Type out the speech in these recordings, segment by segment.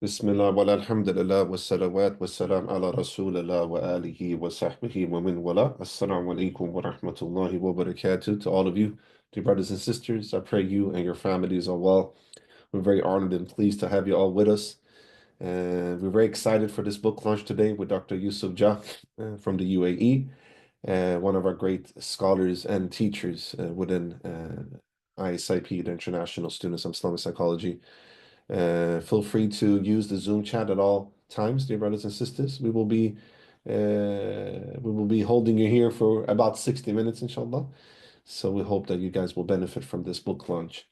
Bismillah wa alhamdulillah wa salawat wa salam ala rasulillah wa alihi wa sahbihi wa min wala. Assalamu alaikum wa rahmatullahi wa barakatuh to all of you, dear brothers and sisters. I pray you and your families are well. We're very honored and pleased to have you all with us. We're very excited for this book launch today with Dr. Yusuf Jha from the UAE, one of our great scholars and teachers within ISIP, the International Students of Islamic Psychology. Feel free to use the Zoom chat at all times, dear brothers and sisters. We will be holding you here for about 60 minutes, inshallah. So we hope that you guys will benefit from this book launch.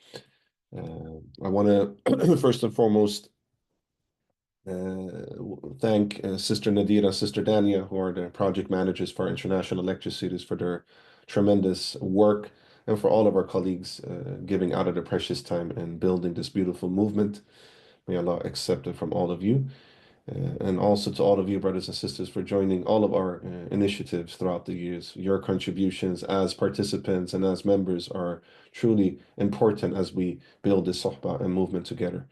I want to first and foremost thank Sister Nadira and Sister Dania, who are the project managers for our international lecture series, for their tremendous work, and for all of our colleagues giving out of their precious time and building this beautiful movement. May Allah accept it from all of you. And also to all of you, brothers and sisters, for joining all of our initiatives throughout the years. Your contributions as participants and as members are truly important as we build this sohbah and movement together.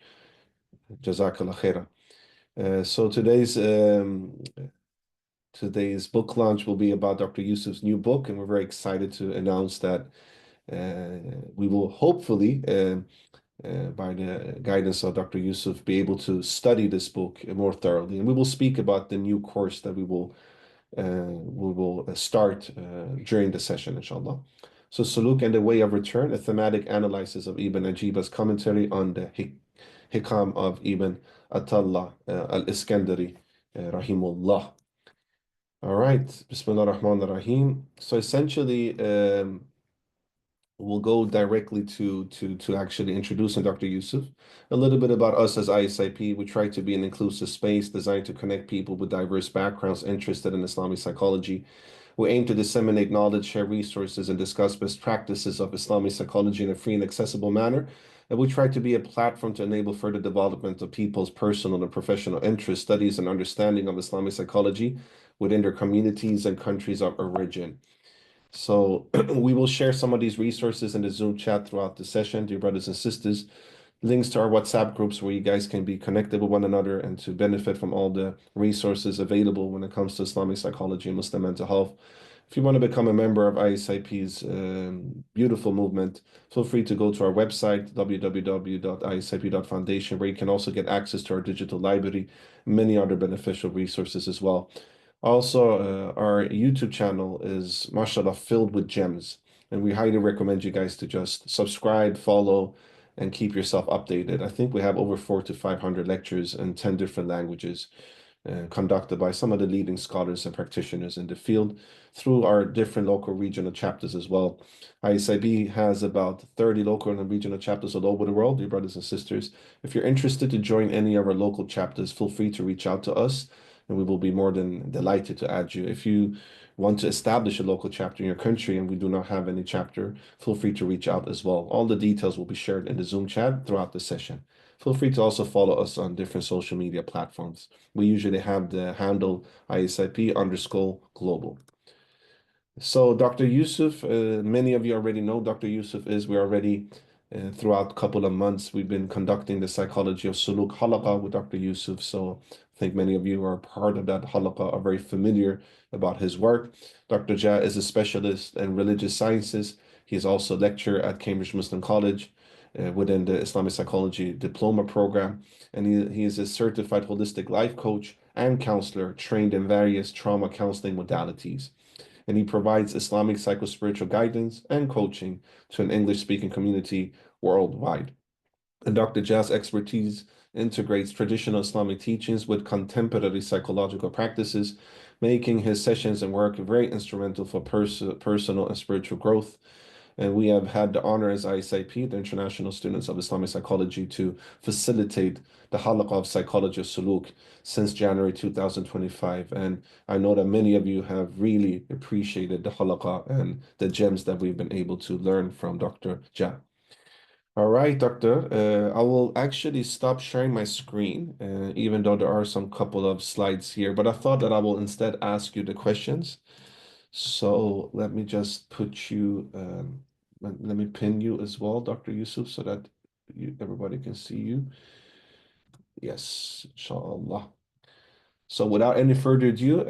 Jazakallah khairah. So today's book launch will be about Dr. Yusuf's new book, and we're very excited to announce that we will hopefully, by the guidance of Dr. Yusuf, be able to study this book more thoroughly. And we will speak about the new course that we will start during the session, inshallah. So Suluk and the Way of Return, a thematic analysis of Ibn Ajiba's commentary on the Hikam of Ibn Atallah al-Iskandari, rahimullah. All right, Bismillah ar-Rahman ar-Rahim. So essentially, we'll go directly to actually introducing Dr. Yusuf. A little bit about us as ISIP. We try to be an inclusive space designed to connect people with diverse backgrounds interested in Islamic psychology. We aim to disseminate knowledge, share resources, and discuss best practices of Islamic psychology in a free and accessible manner. And we try to be a platform to enable further development of people's personal and professional interests, studies, and understanding of Islamic psychology within their communities and countries of origin. So we will share some of these resources in the Zoom chat throughout the session, dear brothers and sisters. Links to our WhatsApp groups where you guys can be connected with one another and to benefit from all the resources available when it comes to Islamic psychology and Muslim mental health. If you want to become a member of ISIP's beautiful movement, feel free to go to our website, www.isip.foundation, where you can also get access to our digital library, many other beneficial resources as well. Also, our YouTube channel is, mashallah, filled with gems, and we highly recommend you guys to just subscribe, follow, and keep yourself updated. I think we have over 400 to 500 lectures in 10 different languages conducted by some of the leading scholars and practitioners in the field through our different local regional chapters as well. ISIB has about 30 local and regional chapters all over the world, dear brothers and sisters. If you're interested to join any of our local chapters, feel free to reach out to us, and we will be more than delighted to add you. If you want to establish a local chapter in your country and we do not have any chapter, feel free to reach out as well. All the details will be shared in the Zoom chat throughout the session. Feel free to also follow us on different social media platforms. We usually have the handle ISIP_global. So Dr. Yusuf, many of you already know Dr. Yusuf is. We already, throughout a couple of months, we've been conducting the Psychology of Sulūk Halaqa with Dr. Yusuf. So I think many of you are part of that Halaqa, are very familiar about his work. Dr. Jha is a specialist in religious sciences. He is also a lecturer at Cambridge Muslim College within the Islamic Psychology Diploma Program. And he is a certified holistic life coach and counselor trained in various trauma counseling modalities. And he provides Islamic psycho-spiritual guidance and coaching to an English-speaking community worldwide. And Dr. Jha's expertise integrates traditional Islamic teachings with contemporary psychological practices, making his sessions and work very instrumental for personal and spiritual growth. And we have had the honor as ISIP, the International Students of Islamic Psychology, to facilitate the Halaqa of Psychology of Sulūk since January 2025. And I know that many of you have really appreciated the Halaqa and the gems that we've been able to learn from Dr. Jha. All right, Doctor, I will actually stop sharing my screen, even though there are some couple of slides here, but I thought that I will instead ask you the questions. So let me just put you, let me pin you as well, Dr. Yusuf, so that everybody can see you. Yes, inshallah. So without any further ado,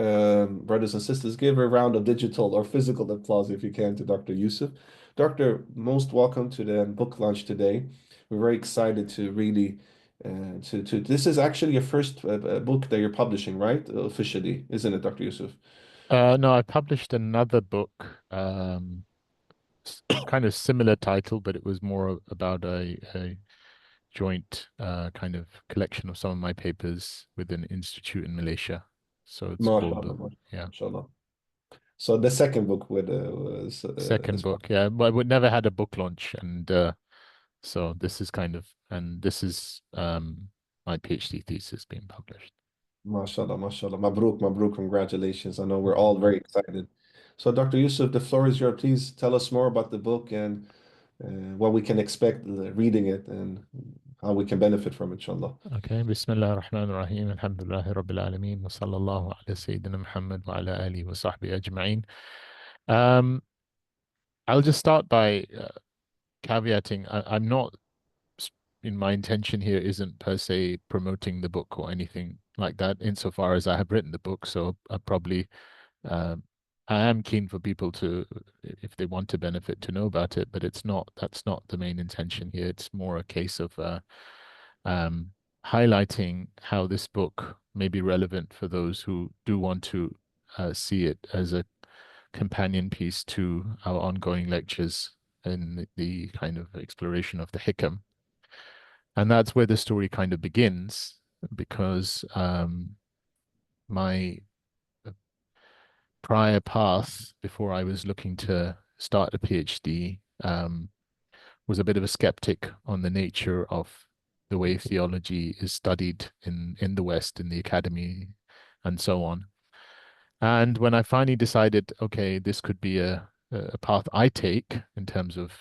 brothers and sisters, give a round of digital or physical applause if you can to Dr. Yusuf. Doctor, most welcome to the book launch today. We're very excited to really to this is actually your first book that you're publishing, right? Officially, isn't it, Dr. Yusuf? No, I published another book, kind of similar title, but it was more about a joint kind of collection of some of my papers with an institute in Malaysia. So it's called, MashaAllah, yeah, MashaAllah. So the second book with was second as well. book. Yeah, but we never had a book launch, and so this is kind of, and this is my PhD thesis being published. MashaAllah, MashaAllah. Mabruk, Mabruk, congratulations. I know we're all Alhamdulillah. very excited. So, Dr. Yusuf, the floor is yours. Please tell us more about the book and what we can expect reading it and how we can benefit from it, inshallah. Okay, Bismillah ar-Rahman ar-Rahim, Alhamdulillahi Rabbil Alameen, wa sallallahu ala Sayyidina Muhammad wa ala alihi wa sahbihi ajma'in. Um, I'll just start by caveating, I'm not, in my intention here isn't per se promoting the book or anything like that, insofar as I have written the book. So I probably, um, I am keen for people to, if they want to benefit, to know about it, but that's not the main intention here. It's more a case of um, highlighting how this book may be relevant for those who do want to see it as a companion piece to our ongoing lectures in the kind of exploration of the Hikam. And that's where the story kind of begins, because my prior path before I was looking to start a PhD was a bit of a skeptic on the nature of the way theology is studied in the West, in the academy, and so on. And when I finally decided, okay, this could be a path I take in terms of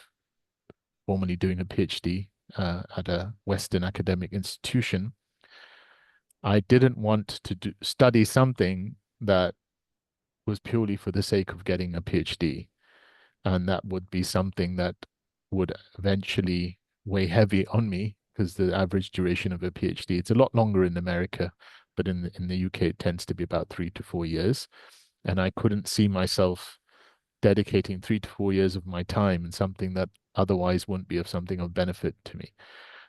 formally doing a PhD at a Western academic institution, I didn't want to study something that was purely for the sake of getting a PhD. And that would be something that would eventually weigh heavy on me, because the average duration of a PhD, it's a lot longer in America, but in the UK, it tends to be about 3 to 4 years. And I couldn't see myself dedicating 3 to 4 years of my time in something that otherwise wouldn't be of something of benefit to me.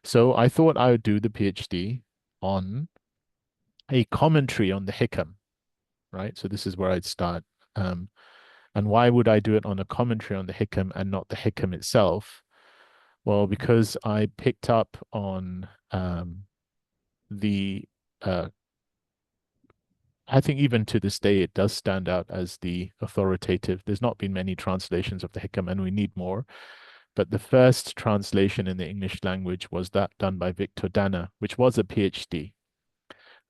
So I thought I would do the PhD on a commentary on the Hikam, right? So this is where I'd start. Um, and why would I do it on a commentary on the Hikam and not the Hikam itself? Well, because I picked up on the, uh, I think even to this day, it does stand out as the authoritative. There's not been many translations of the Hikam, and we need more. But the first translation in the English language was that done by Victor Dana, which was a PhD,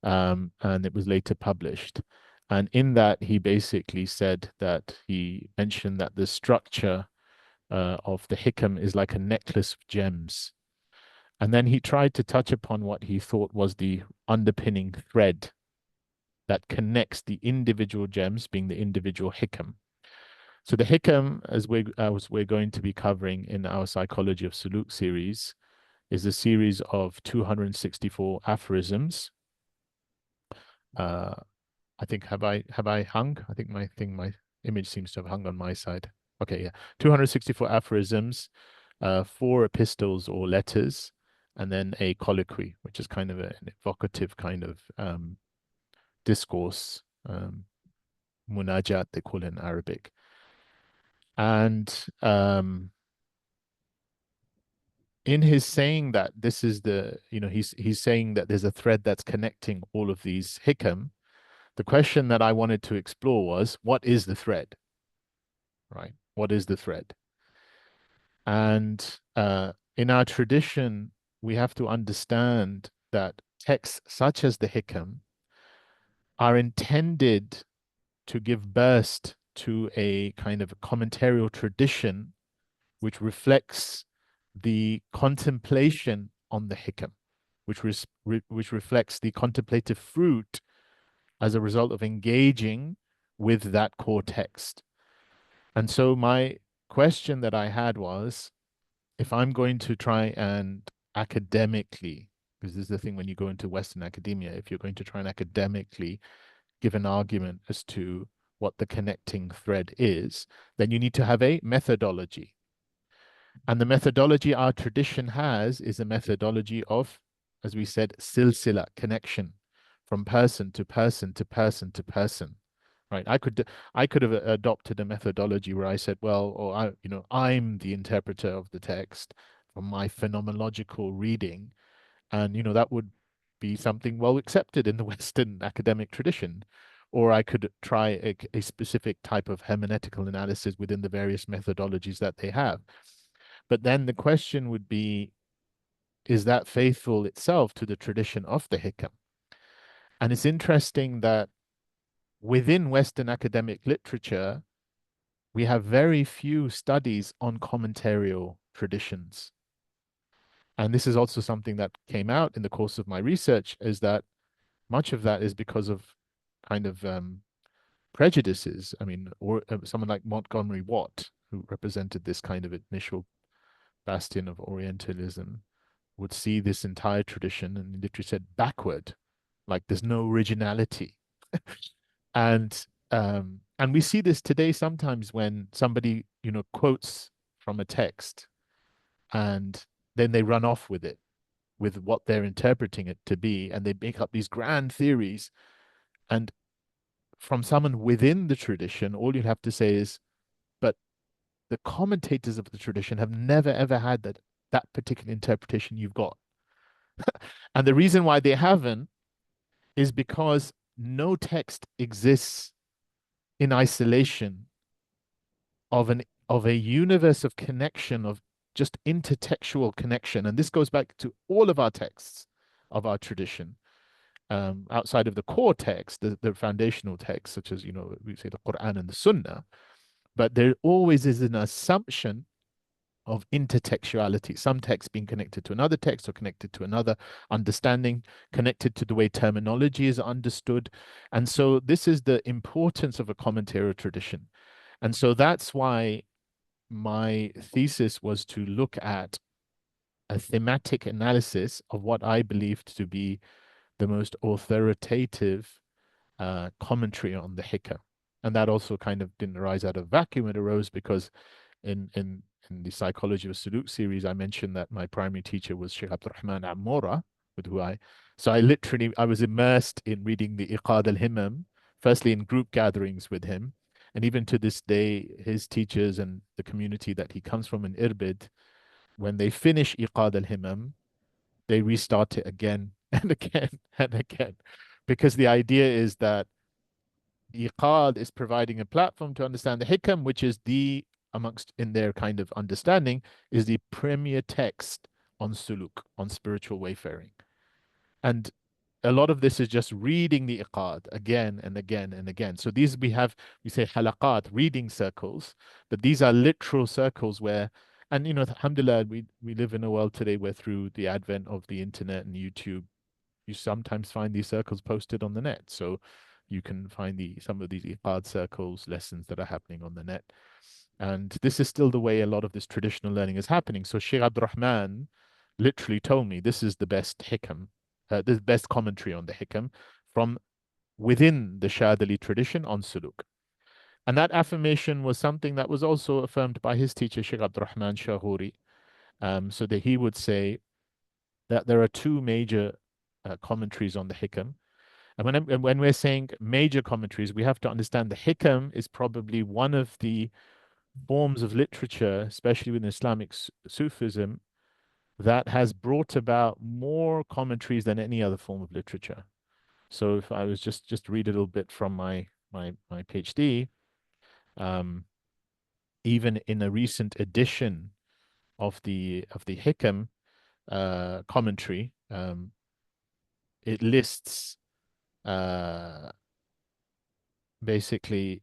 and it was later published. And in that, he basically said that he mentioned that the structure of the Hikam is like a necklace of gems. And then he tried to touch upon what he thought was the underpinning thread that connects the individual gems, being the individual Hikam. So the Hikam, as we're going to be covering in our Psychology of Sulūk series, is a series of 264 aphorisms. Uh, I think have I hung? I think my image seems to have hung on my side. Okay, yeah, 264 aphorisms, four epistles or letters, and then a colloquy, which is kind of an evocative kind of discourse, munajat they call it in Arabic. And in his saying that this is the, he's saying that there's a thread that's connecting all of these hikam. The question that I wanted to explore was, what is the thread, right? What is the thread? And in our tradition, we have to understand that texts such as the hikam are intended to give burst to a kind of a commentarial tradition which reflects the contemplation on the hikam, which reflects the contemplative fruit as a result of engaging with that core text. And so my question that I had was, if I'm going to try and academically Because this is the thing when you go into Western academia, if you're going to try and academically give an argument as to what the connecting thread is, then you need to have a methodology. And the methodology our tradition has is a methodology of, as we said, silsila, connection from person to person to person to person. Right. I could have adopted a methodology where I said, well, or I'm the interpreter of the text from my phenomenological reading, and that would be something well accepted in the Western academic tradition. Or I could try a specific type of hermeneutical analysis within the various methodologies that they have. But then the question would be, is that faithful itself to the tradition of the Hikam? And it's interesting that within Western academic literature, we have very few studies on commentarial traditions. And this is also something that came out in the course of my research, is that much of that is because of kind of prejudices. I mean, or someone like Montgomery Watt, who represented this kind of initial bastion of Orientalism, would see this entire tradition and literally said backward, like there's no originality. And we see this today sometimes when somebody, quotes from a text and then they run off with it, with what they're interpreting it to be, and they make up these grand theories. And from someone within the tradition, all you have to say is, but the commentators of the tradition have never ever had that particular interpretation you've got. And the reason why they haven't is because no text exists in isolation of a universe of connection, of just intertextual connection. And this goes back to all of our texts of our tradition. Outside of the core text, the foundational texts, such as, we say the Quran and the Sunnah, but there always is an assumption of intertextuality, some text being connected to another text or connected to another understanding, connected to the way terminology is understood. And so this is the importance of a commentarial tradition. And so that's why my thesis was to look at a thematic analysis of what I believed to be the most authoritative commentary on the Hikam. And that also kind of didn't arise out of vacuum. It arose because in the Psychology of Sulūk series, I mentioned that my primary teacher was Sheikh Abdurrahman Amora, with who I was immersed in reading the Iqad al-Himam, firstly in group gatherings with him. And even to this day, his teachers and the community that he comes from in Irbid, when they finish Iqad al-Himam, they restart it again and again and again. Because the idea is that Iqad is providing a platform to understand the Hikam, which is amongst in their kind of understanding, is the premier text on Suluk, on spiritual wayfaring. And a lot of this is just reading the Iqad again and again and again. So we say halaqat, reading circles, but these are literal circles where, and alhamdulillah, we live in a world today where through the advent of the internet and YouTube, you sometimes find these circles posted on the net. So you can find some of these Iqad circles, lessons that are happening on the net. And this is still the way a lot of this traditional learning is happening. So Sheikh Abdurrahman literally told me this is the best Hikam, the best commentary on the Hikam from within the Shadili tradition on Suluk. And that affirmation was something that was also affirmed by his teacher, Sheikh Abdurrahman Shahuri, so that he would say that there are two major commentaries on the Hikam. And when we're saying major commentaries, we have to understand the Hikam is probably one of the forms of literature, especially with Islamic Sufism, that has brought about more commentaries than any other form of literature. So if I was just read a little bit from my PhD, even in a recent edition of the Hikam commentary, it lists basically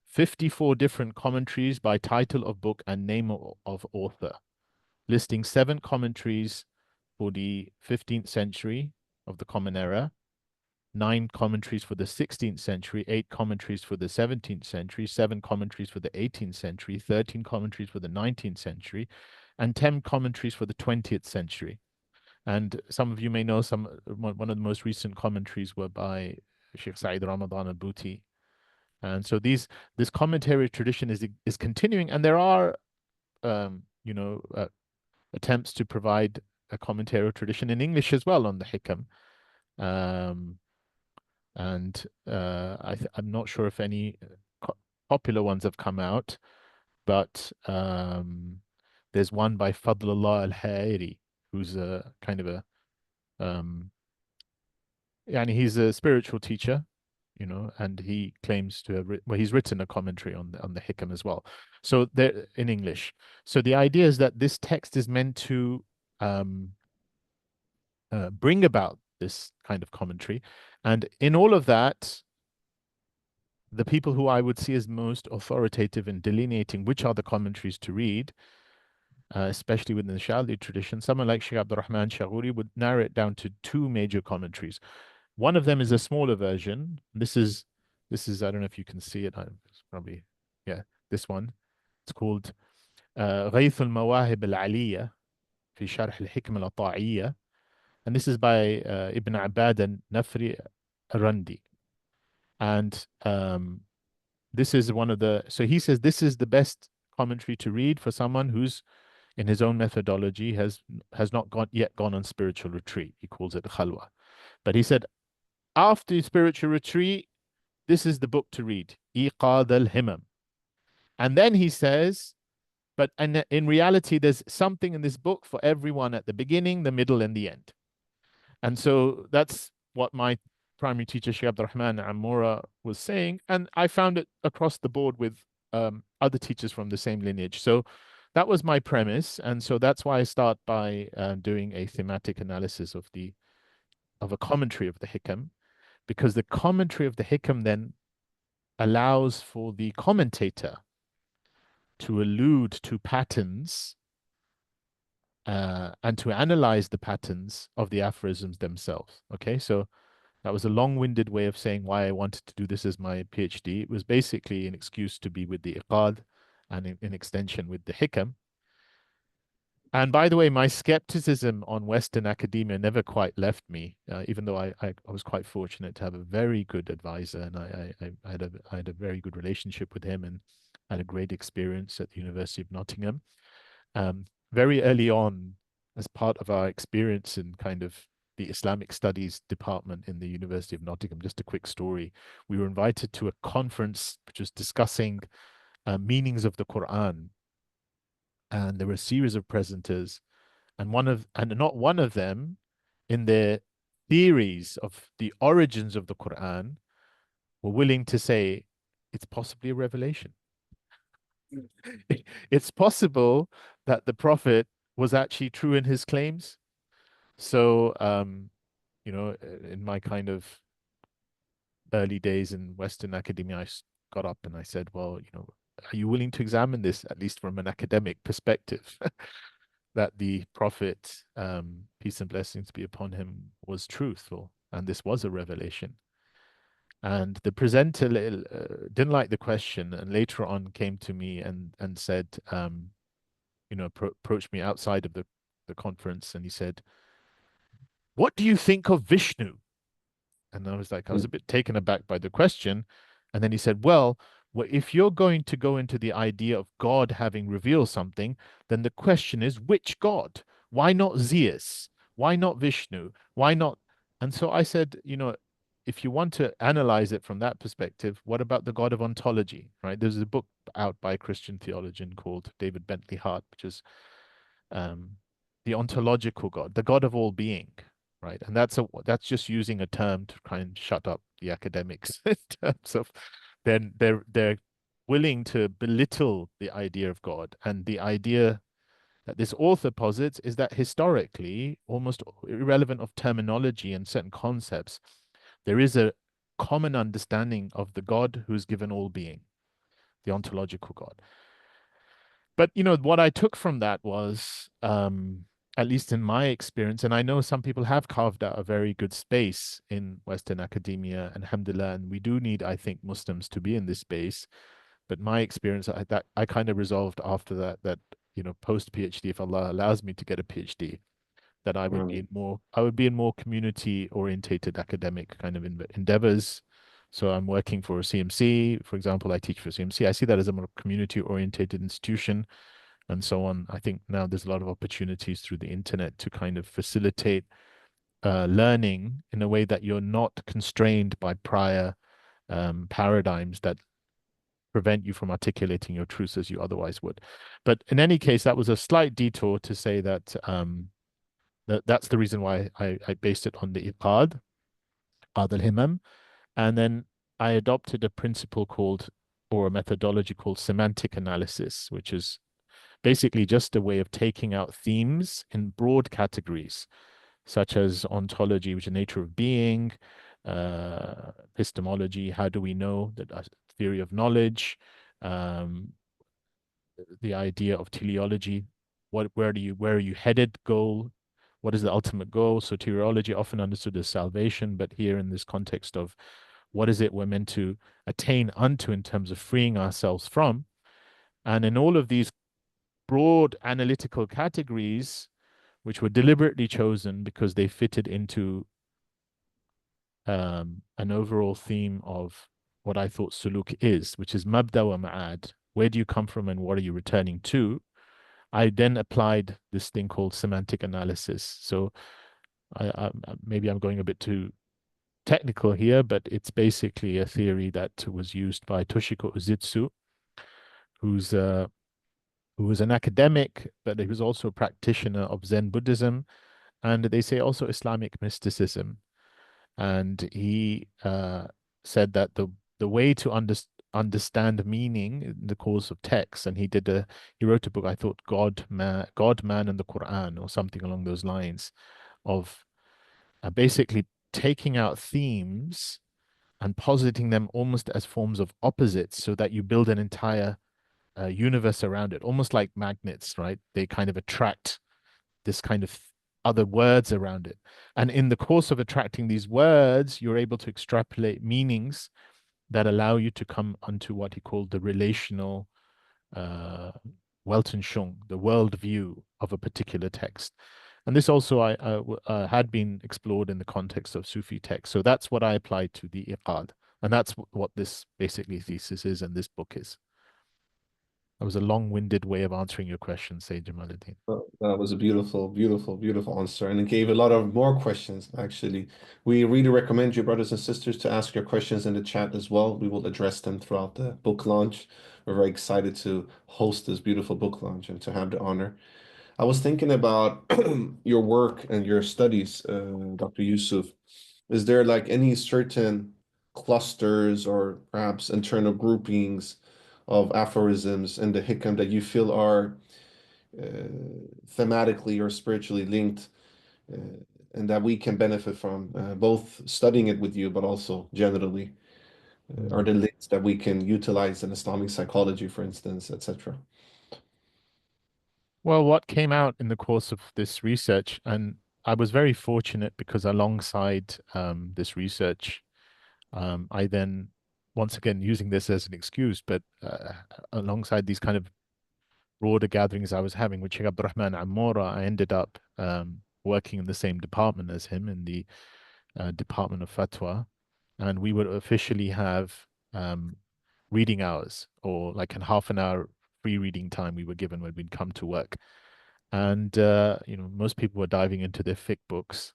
54 different commentaries by title of book and name of author, listing 7 commentaries for the 15th century of the Common Era, 9 commentaries for the 16th century, 8 commentaries for the 17th century, 7 commentaries for the 18th century, 13 commentaries for the 19th century, and 10 commentaries for the 20th century. And some of you may know one of the most recent commentaries were by Sheikh Saeed Ramadan al-Bouti. And so this commentary tradition is continuing, and there are attempts to provide a commentary tradition in English as well on the Hikam. Um, and I'm not sure if any popular ones have come out, but there's one by Fadlullah al-Hairi, who's a kind of a um, he's a spiritual teacher, and he claims to have he's written a commentary on the Hikam as well. So there in English. So the idea is that this text is meant to um, bring about this kind of commentary, and in all of that, the people who I would see as most authoritative in delineating which are the commentaries to read, especially within the Shali tradition, someone like Sheikh Abdurrahman Shaghuri would narrow it down to two major commentaries. One of them is a smaller version. This is I don't know if you can see it. It's probably yeah, this one. It's called غيث المواهب العلية في شرح الحكمة العطائية, and this is by Ibn Abbad Nafri Randi. And this is one of the, so he says this is the best commentary to read for someone who's in his own methodology has not yet gone on spiritual retreat. He calls it khalwa. But he said after spiritual retreat, this is the book to read, Iqad al-Himam. And then he says, but in reality, there's something in this book for everyone at the beginning, the middle, and the end. And so that's what my primary teacher, Sheikh Abdurrahman Amora, was saying. And I found it across the board with other teachers from the same lineage. So that was my premise. And so that's why I start by doing a thematic analysis of a commentary of the Hikam, because the commentary of the Hikam then allows for the commentator to allude to patterns and to analyze the patterns of the aphorisms themselves. Okay, so that was a long-winded way of saying why I wanted to do this as my PhD. It was basically an excuse to be with the Iqad and in extension with the Hikam. And by the way, my skepticism on Western academia never quite left me, even though I was quite fortunate to have a very good advisor, and I had a very good relationship with him and had a great experience at the University of Nottingham. Very early on, as part of our experience in kind of the Islamic Studies department in the University of Nottingham, just a quick story, we were invited to a conference which was discussing meanings of the Quran, and there were a series of presenters, and not one of them, in their theories of the origins of the Quran, were willing to say it's possibly a revelation. It's possible that the Prophet was actually true in his claims. So, in my kind of early days in Western academia, I got up and I said, well, are you willing to examine this, at least from an academic perspective, that the Prophet, peace and blessings be upon him, was truthful, and this was a revelation? And the presenter didn't like the question, and later on came to me and said, approached me outside of the conference, and he said, "What do you think of Vishnu?" And I was a bit taken aback by the question. And then he said, well, if you're going to go into the idea of God having revealed something, then the question is, which God? Why not Zeus? Why not Vishnu? Why not? And so I said, if you want to analyze it from that perspective, what about the God of ontology, right? There's a book out by a Christian theologian called David Bentley Hart, which is the ontological God, the God of all being, right? And that's just using a term to try and shut up the academics in terms of then they're willing to belittle the idea of God. And the idea that this author posits is that historically, almost irrelevant of terminology and certain concepts, there is a common understanding of the God who's given all being, the ontological God. But what I took from that was, at least in my experience, and I know some people have carved out a very good space in Western academia, and alhamdulillah, and we do need, I think, Muslims to be in this space. But my experience, that I kind of resolved after that post PhD, if Allah allows me to get a PhD, that Right. I would be in more community orientated academic kind of endeavors. So I'm working for a CMC, for example, I teach for CMC. I see that as a more community orientated institution and so on. I think now there's a lot of opportunities through the internet to kind of facilitate learning in a way that you're not constrained by prior paradigms that prevent you from articulating your truths as you otherwise would. But in any case, that was a slight detour to say that that's the reason why I based it on the Iqad, al-Himam, and then I adopted a principle called, or a methodology called semantic analysis, which is basically just a way of taking out themes in broad categories, such as ontology, which is the nature of being, epistemology, how do we know, that theory of knowledge, um, the idea of teleology, where are you headed, goal, what is the ultimate goal? So teleology often understood as salvation, but here in this context of what is it we're meant to attain unto in terms of freeing ourselves from. And in all of these broad analytical categories, which were deliberately chosen because they fitted into an overall theme of what I thought suluk is, which is mabda wa ma'ad. Where do you come from and what are you returning to? I then applied this thing called semantic analysis. So maybe I'm going a bit too technical here, but it's basically a theory that was used by Toshiko Uzitsu, who's who was an academic, but he was also a practitioner of Zen Buddhism, and they say also Islamic mysticism. And he said that the way to understand meaning in the course of text, and he wrote a book, I thought God, Man, and the Quran, or something along those lines, of basically taking out themes and positing them almost as forms of opposites, so that you build an entire universe around it, almost like magnets, right? They kind of attract this kind of other words around it. And in the course of attracting these words, you're able to extrapolate meanings that allow you to come onto what he called the relational uh, Weltanschauung, the worldview of a particular text. And this also had been explored in the context of Sufi text. So that's what I applied to the Iqad. And that's what this basically thesis is and this book is. That was a long-winded way of answering your question, Sayyid Jamaluddin. That was a beautiful, beautiful, beautiful answer. And it gave a lot of more questions, actually. We really recommend you, brothers and sisters, to ask your questions in the chat as well. We will address them throughout the book launch. We're very excited to host this beautiful book launch and to have the honor. I was thinking about your work and your studies, Dr. Yusuf. Is there like any certain clusters or perhaps internal groupings of aphorisms in the Hikam that you feel are thematically or spiritually linked, uh, and that we can benefit from both studying it with you, but also generally? Are Mm. there links that we can utilize in Islamic psychology, for instance, etc.? Well, what came out in the course of this research, and I was very fortunate because alongside this research, I then, once again, using this as an excuse, but alongside these kind of broader gatherings I was having with Sheikh Abdurrahman Amora, I ended up working in the same department as him in the Department of Fatwa. And we would officially have um, reading hours, or like a half an hour free reading time we were given when we'd come to work. And most people were diving into their fiqh books,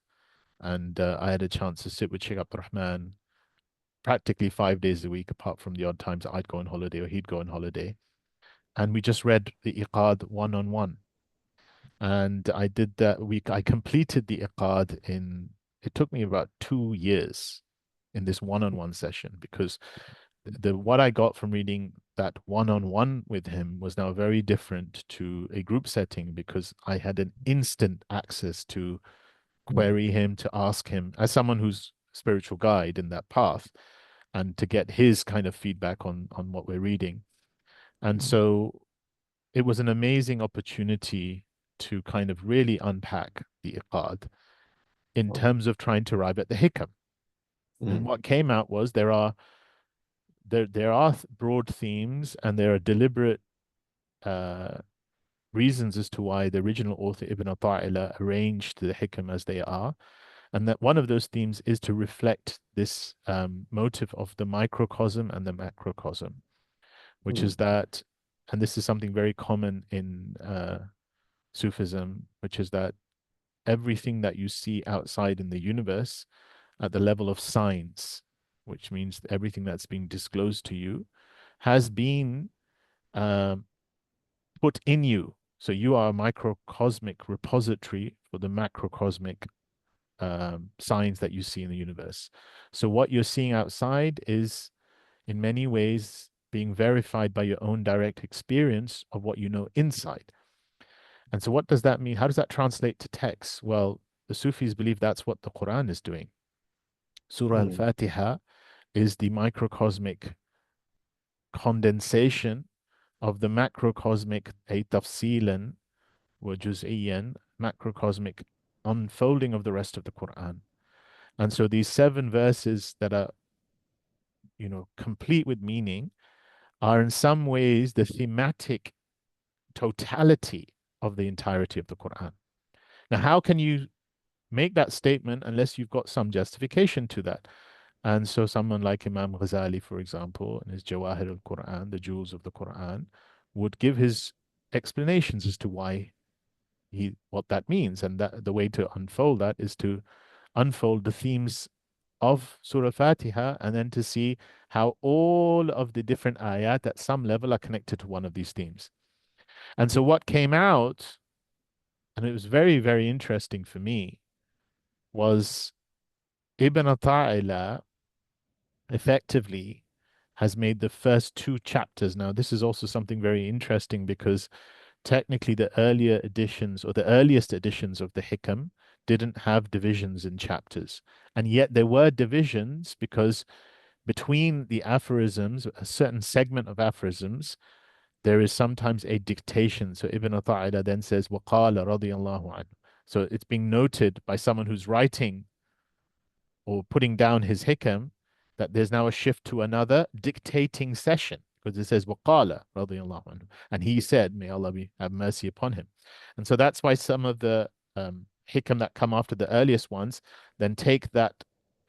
and I had a chance to sit with Sheikh Abdurrahman practically 5 days a week, apart from the odd times I'd go on holiday or he'd go on holiday. And we just read the Iqad one on one. And I did that week. I completed the Iqad it took me about 2 years in this one on one session, because what I got from reading that one on one with him was now very different to a group setting, because I had an instant access to query him, to ask him as someone who's spiritual guide in that path, and to get his kind of feedback on what we're reading. And so it was an amazing opportunity to kind of really unpack the Iqad in terms of trying to arrive at the Hikam. And Mm. what came out was there are broad themes, and there are deliberate uh, reasons as to why the original author Ibn Ata'illah arranged the Hikam as they are, and that one of those themes is to reflect this motive of the microcosm and the macrocosm, which is mm, that, and this is something very common in Sufism, which is that everything that you see outside in the universe at the level of science, which means everything that's being disclosed to you, has been um, put in you. So you are a microcosmic repository for the macrocosmic signs that you see in the universe. So what you're seeing outside is in many ways being verified by your own direct experience of what you know inside. And so what does that mean? How does that translate to text? Well, the Sufis believe that's what the Quran is doing. Surah mm, Al-Fatiha is the microcosmic condensation of the macrocosmic a tafsilan wa juz'iyan, macrocosmic unfolding of the rest of the Quran. And so these 7 verses that are, complete with meaning are in some ways the thematic totality of the entirety of the Quran. Now, how can you make that statement unless you've got some justification to that? And so someone like Imam Ghazali, for example, in his Jawahir al-Quran, the jewels of the Quran, would give his explanations as to why what that means. And that the way to unfold that is to unfold the themes of Surah Fatiha and then to see how all of the different ayat at some level are connected to one of these themes. And so what came out, and it was very, very interesting for me, was Ibn Ata'illah effectively has made the first 2 chapters. Now, this is also something very interesting because technically the earlier editions or the earliest editions of the Hikam didn't have divisions in chapters. And yet there were divisions because between the aphorisms, a certain segment of aphorisms, there is sometimes a dictation. So Ibn Ata'illah then says, وَقَالَ رَضِيَ اللَّهُ عَنْهُ. So it's being noted by someone who's writing or putting down his hikam, that there's now a shift to another dictating session because it says waqala radiyallahu anhu, and he said, may Allah have mercy upon him. And so that's why some of the hikam that come after the earliest ones then take that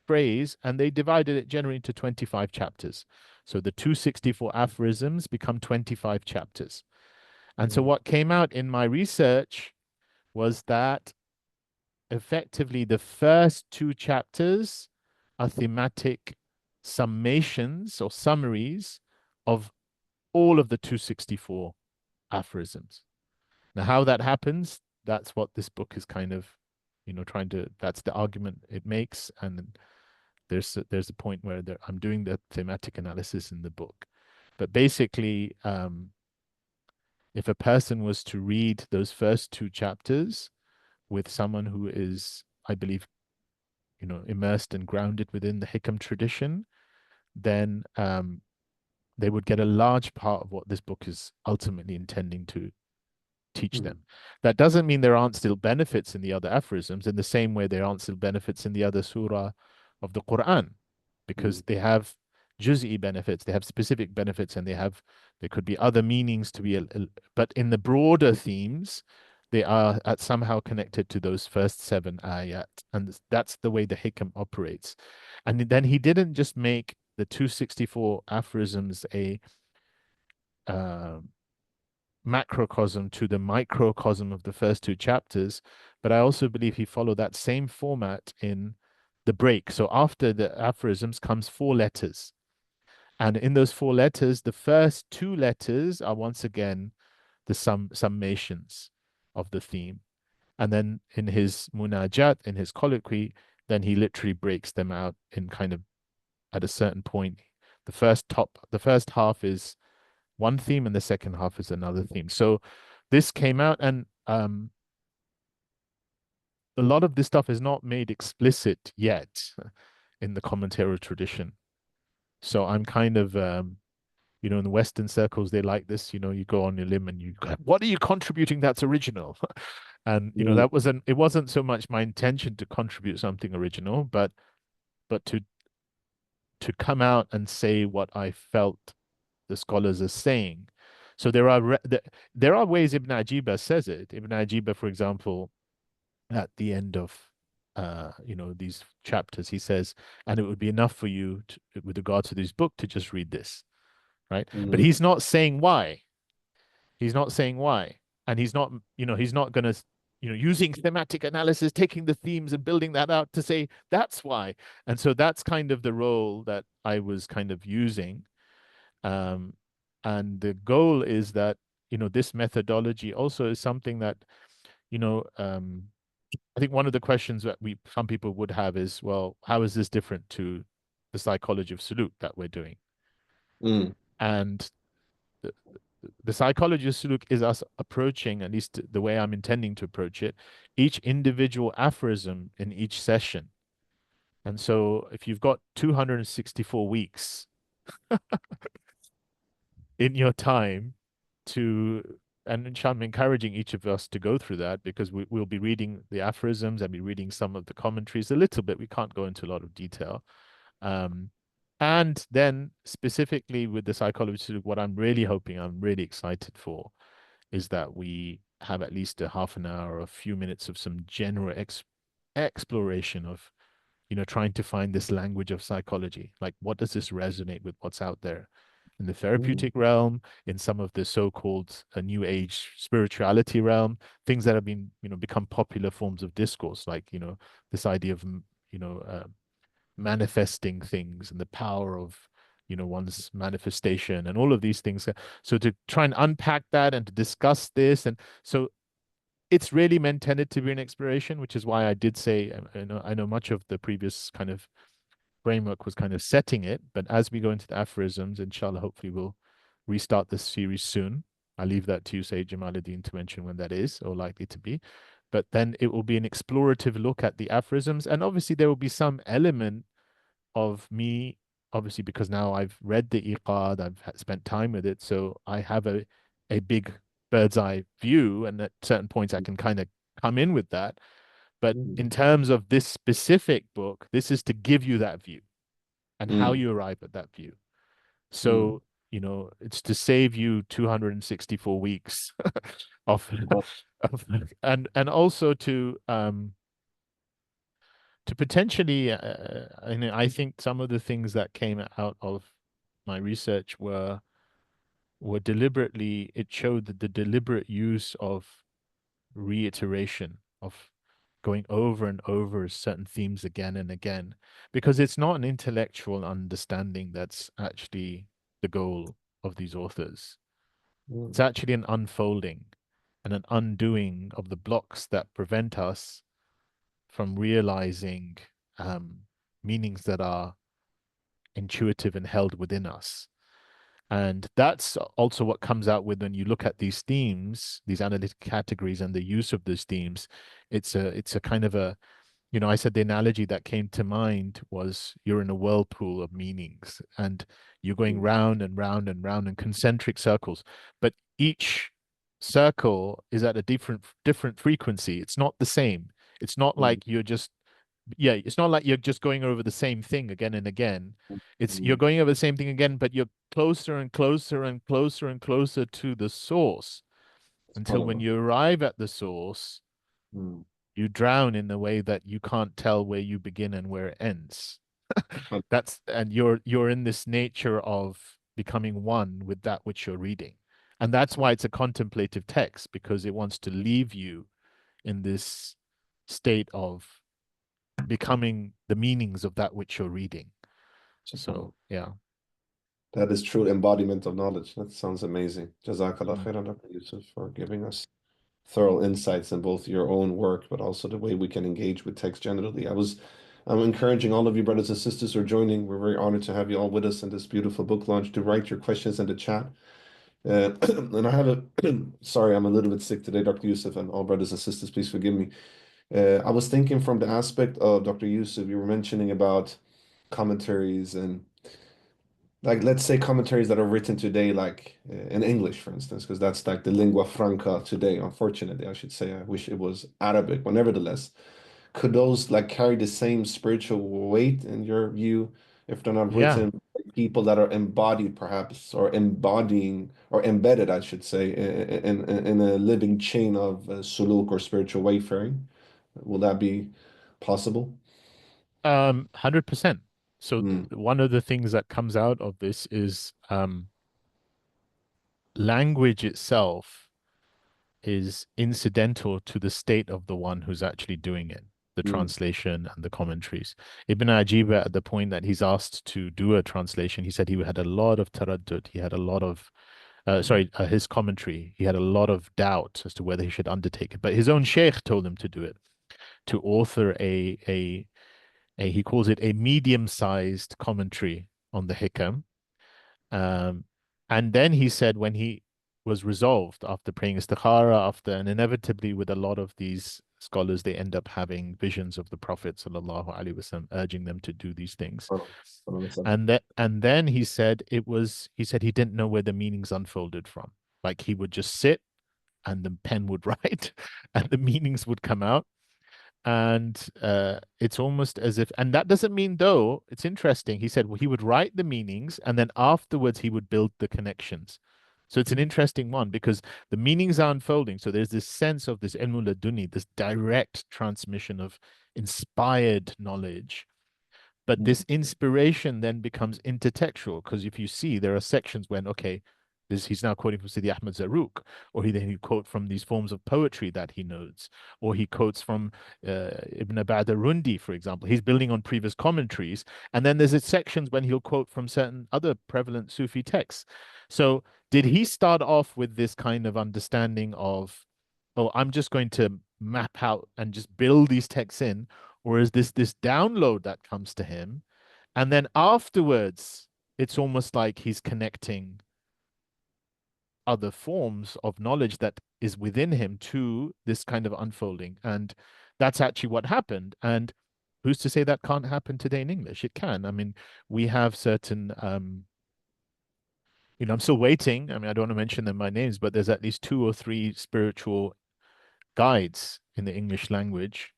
phrase and they divided it generally into 25 chapters. So the 264 aphorisms become 25 chapters. And so mm, what came out in my research was that effectively the first 2 chapters are thematic summations or summaries of all of the 264 aphorisms. Now, how that happens, that's what this book is kind of, trying to, that's the argument it makes. And there's a point where I'm doing the thematic analysis in the book. But basically, if a person was to read those first 2 chapters with someone who is, I believe, immersed and grounded within the Hikam tradition, then they would get a large part of what this book is ultimately intending to teach mm, them. That doesn't mean there aren't still benefits in the other aphorisms, in the same way there aren't still benefits in the other surah of the Quran, because mm, they have juz'i benefits, they have specific benefits, and there could be other meanings to be, but in the broader themes, they are somehow connected to those first 7 ayat, and that's the way the Hikam operates. And then he didn't just make the 264 aphorisms a uh, macrocosm to the microcosm of the first 2 chapters, but I also believe he followed that same format in the break. So after the aphorisms comes 4 letters. And in those 4 letters, the first 2 letters are once again the summations of the theme. And then in his munajat, in his colloquy, then he literally breaks them out in kind of at a certain point. The first half is one theme and the second half is another theme. So this came out, and a lot of this stuff is not made explicit yet in the commentary tradition. So I'm kind of in the Western circles, they like this. You go on your limb and you go, what are you contributing that's original? And mm, it wasn't so much my intention to contribute something original, but to come out and say what I felt the scholars are saying. So there are ways Ibn Ajiba says it. Ibn Ajiba, for example, at the end of these chapters, he says, and it would be enough for you to, with regard to this book, to just read this, right? But Mm, he's not saying why. He's not saying why, and he's not going to, using thematic analysis, taking the themes and building that out to say that's why. And so that's kind of the role that I was kind of using. Um, and the goal is that, this methodology also is something that, you know, um, I think one of the questions that some people would have is, well, how is this different to the psychology of Sulūk that we're doing? mm, And the, the psychology of Suluk is us approaching, at least the way I'm intending to approach it, each individual aphorism in each session. And so if you've got 264 weeks in your time to, and I'm encouraging each of us to go through that, because we'll be reading the aphorisms and be reading some of the commentaries a little bit. We can't go into a lot of detail. Um, and then specifically with the psychology, what I'm really hoping, I'm really excited for, is that we have at least a half an hour or a few minutes of some general exploration of, trying to find this language of psychology. Like, what does this resonate with what's out there in the mm, therapeutic realm, in some of the so-called new age spirituality realm, things that have been, become popular forms of discourse, like, this idea of, you know, uh, manifesting things and the power of, one's manifestation and all of these things. So to try and unpack that and to discuss this, and so it's really intended to be an exploration, which is why I did say, I know much of the previous kind of framework was kind of setting it, but as we go into the aphorisms, inshallah, hopefully we'll restart this series soon. I leave that to you, say Jamaluddin, to mention when that is, or likely to be. But then it will be an explorative look at the aphorisms, and obviously there will be some element of me, obviously, because now I've read the Iqad, I've spent time with it, so I have a big bird's eye view, and at certain points I can kind of come in with that. But mm, in terms of this specific book, this is to give you that view and how mm, you arrive at that view. mm. So, it's to save you 264 weeks of, Oh, of and also to potentially, and I think some of the things that came out of my research were deliberately, it showed that the deliberate use of reiteration, of going over and over certain themes again and again, because it's not an intellectual understanding that's actually the goal of these authors. It's mm, actually an unfolding and an undoing of the blocks that prevent us from realizing um, meanings that are intuitive and held within us. And that's also what comes out with when you look at these themes, these analytic categories, and the use of those themes. It's a kind of a, I said the analogy that came to mind was you're in a whirlpool of meanings and you're going mm, round and round and round in concentric circles, but each circle is at a different frequency. It's not the same. It's not mm, like you're just, yeah, it's not like you're just going over the same thing again and again. It's you're mm. going over the same thing again, but you're closer and closer and closer and closer to the source, until when SubhanAllah. you arrive at the source, Mm. you drown in a way that you can't tell where you begin and where it ends. SubhanAllah. And you're in this nature of becoming one with that which you're reading. And that's why it's a contemplative text, because it wants to leave you in this state of becoming the meanings of that which you're reading. SubhanAllah. So yeah. That is true embodiment of knowledge. That sounds amazing. Jazakallah Mm. khairan, Dr. Yusuf, for giving us thorough insights in both your own work, but also the way we can engage with text generally. I'm encouraging all of you brothers and sisters who are joining. We're very honored to have you all with us in this beautiful book launch, to write your questions in the chat. And I have sorry, I'm a little bit sick today, Dr. Yusuf, and all brothers and sisters, please forgive me. I was thinking from the aspect of Dr. Yusuf, you were mentioning about commentaries and, like, let's say commentaries that are written today, like in English, for instance, because that's like the lingua franca today. Unfortunately, I should say, I wish it was Arabic, but nevertheless, could those like carry the same spiritual weight in your view if they're not Yeah. written by people that are embodied perhaps, or embodying, or embedded, I should say, in a living chain of suluk or spiritual wayfaring. Will that be possible? 100%. So Mm, one of the things that comes out of this is language itself is incidental to the state of the one who's actually doing it, the mm, translation and the commentaries. Ibn Ajiba, at the point that he's asked to do a translation, he said he had a lot of taraddud. He had a lot of, his commentary, he had a lot of doubt as to whether he should undertake it. But his own sheikh told him to do it, to author he calls it a medium-sized commentary on the Hikam. Um, and then he said when he was resolved after praying istikhara, and inevitably with a lot of these scholars, they end up having visions of the Prophet sallallahu alaihi wasallam urging them to do these things. And then he said he didn't know where the meanings unfolded from. Like he would just sit and the pen would write and the meanings would come out. And it's almost as if, and that doesn't mean, though, it's interesting. He said, well, he would write the meanings and then afterwards he would build the connections. So it's an interesting one because the meanings are unfolding. So there's this sense of this ilmul laduni, this direct transmission of inspired knowledge. But mm, this inspiration then becomes intertextual because if you see, there are sections when, okay, he's now quoting from Sidi Ahmed Zarruq, or he quote from these forms of poetry that he knows, or he quotes from Ibn Abad Rundi, for example. He's building on previous commentaries, and then there's sections when he'll quote from certain other prevalent Sufi texts. So, did he start off with this kind of understanding of, oh, I'm just going to map out and just build these texts in, or is this download that comes to him, and then afterwards, it's almost like he's connecting other forms of knowledge that is within him to this kind of unfolding. And that's actually what happened. And who's to say that can't happen today in English? It can. I mean, we have certain, I'm still waiting. I mean, I don't want to mention them by names, but there's at least two or three spiritual guides in the English language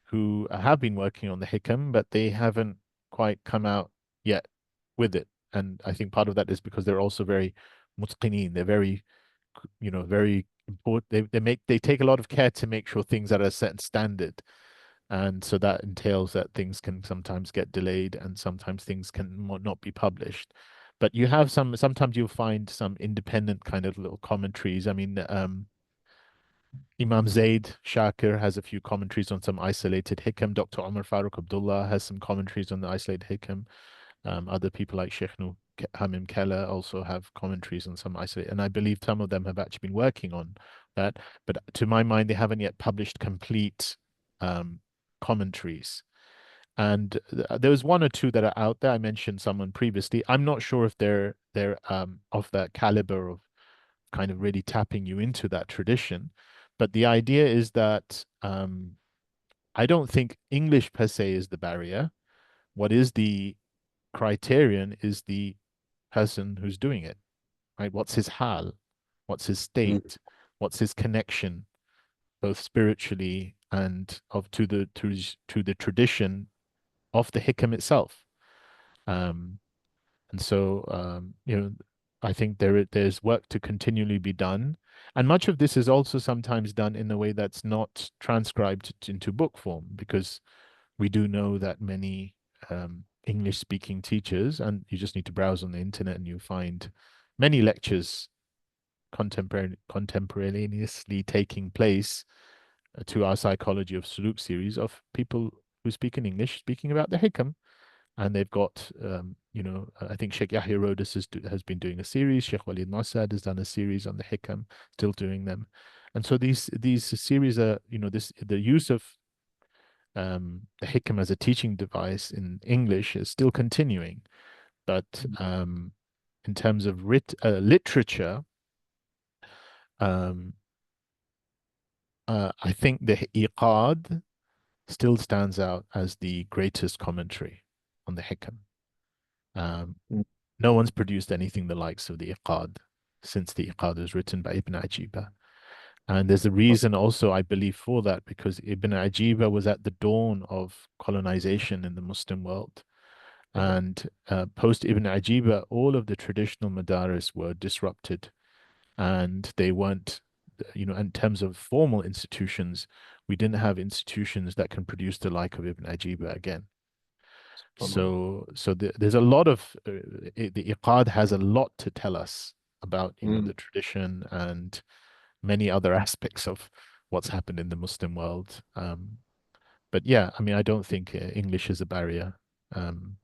who have been working on the Hikam, but they haven't quite come out yet with it. And I think part of that is because they're also very mutqinin. They're very, very important. They take a lot of care to make sure things are at a certain standard. And so that entails that things can sometimes get delayed and sometimes things can not be published. But you have sometimes you'll find some independent kind of little commentaries. I mean, Imam Zaid Shakir has a few commentaries on some isolated hikam. Dr. Omar Farooq Abdullah has some commentaries on the isolated hikam. Other people like Sheikh Hamim Keller also have commentaries on some isolated, and I believe some of them have actually been working on that. But to my mind, they haven't yet published complete commentaries. And there was one or two that are out there. I mentioned someone previously. I'm not sure if they're of that caliber of kind of really tapping you into that tradition. But the idea is that I don't think English per se is the barrier. What is the criterion is the person who's doing it, right? What's his hal? What's his mm, state? What's his connection, both spiritually and to the tradition of the hikam itself? Um, And so, I think there's work to continually be done. And much of this is also sometimes done in a way that's not transcribed into book form, because we do know that many English speaking teachers, and you just need to browse on the internet and you find many lectures contemporaneously taking place to our Psychology of Sulūk series of people who speak in English speaking about the Hikam, and they've got I think Sheikh Yahya Rhodus has been doing a series. Sheikh Walid Nasad has done a series on the Hikam, still doing them. And so these series are, the use of the Hikam as a teaching device in English is still continuing. But in terms of literature, um, I think the Iqad still stands out as the greatest commentary on the Hikam. Um, mm. No one's produced anything the likes of the Iqad since the Iqad was written by Ibn Ajiba. And there's a reason also, I believe, for that, because Ibn Ajiba was at the dawn of colonization in the Muslim world. Right. And post Ibn Ajiba, all of the traditional madaris were disrupted, and they weren't, in terms of formal institutions, we didn't have institutions that can produce the like of Ibn Ajiba again. SubhanAllah. There's a lot of the Iqad has a lot to tell us about, Mm. the tradition and many other aspects of what's happened in the Muslim world. But yeah, I mean, I don't think English is a barrier. Um,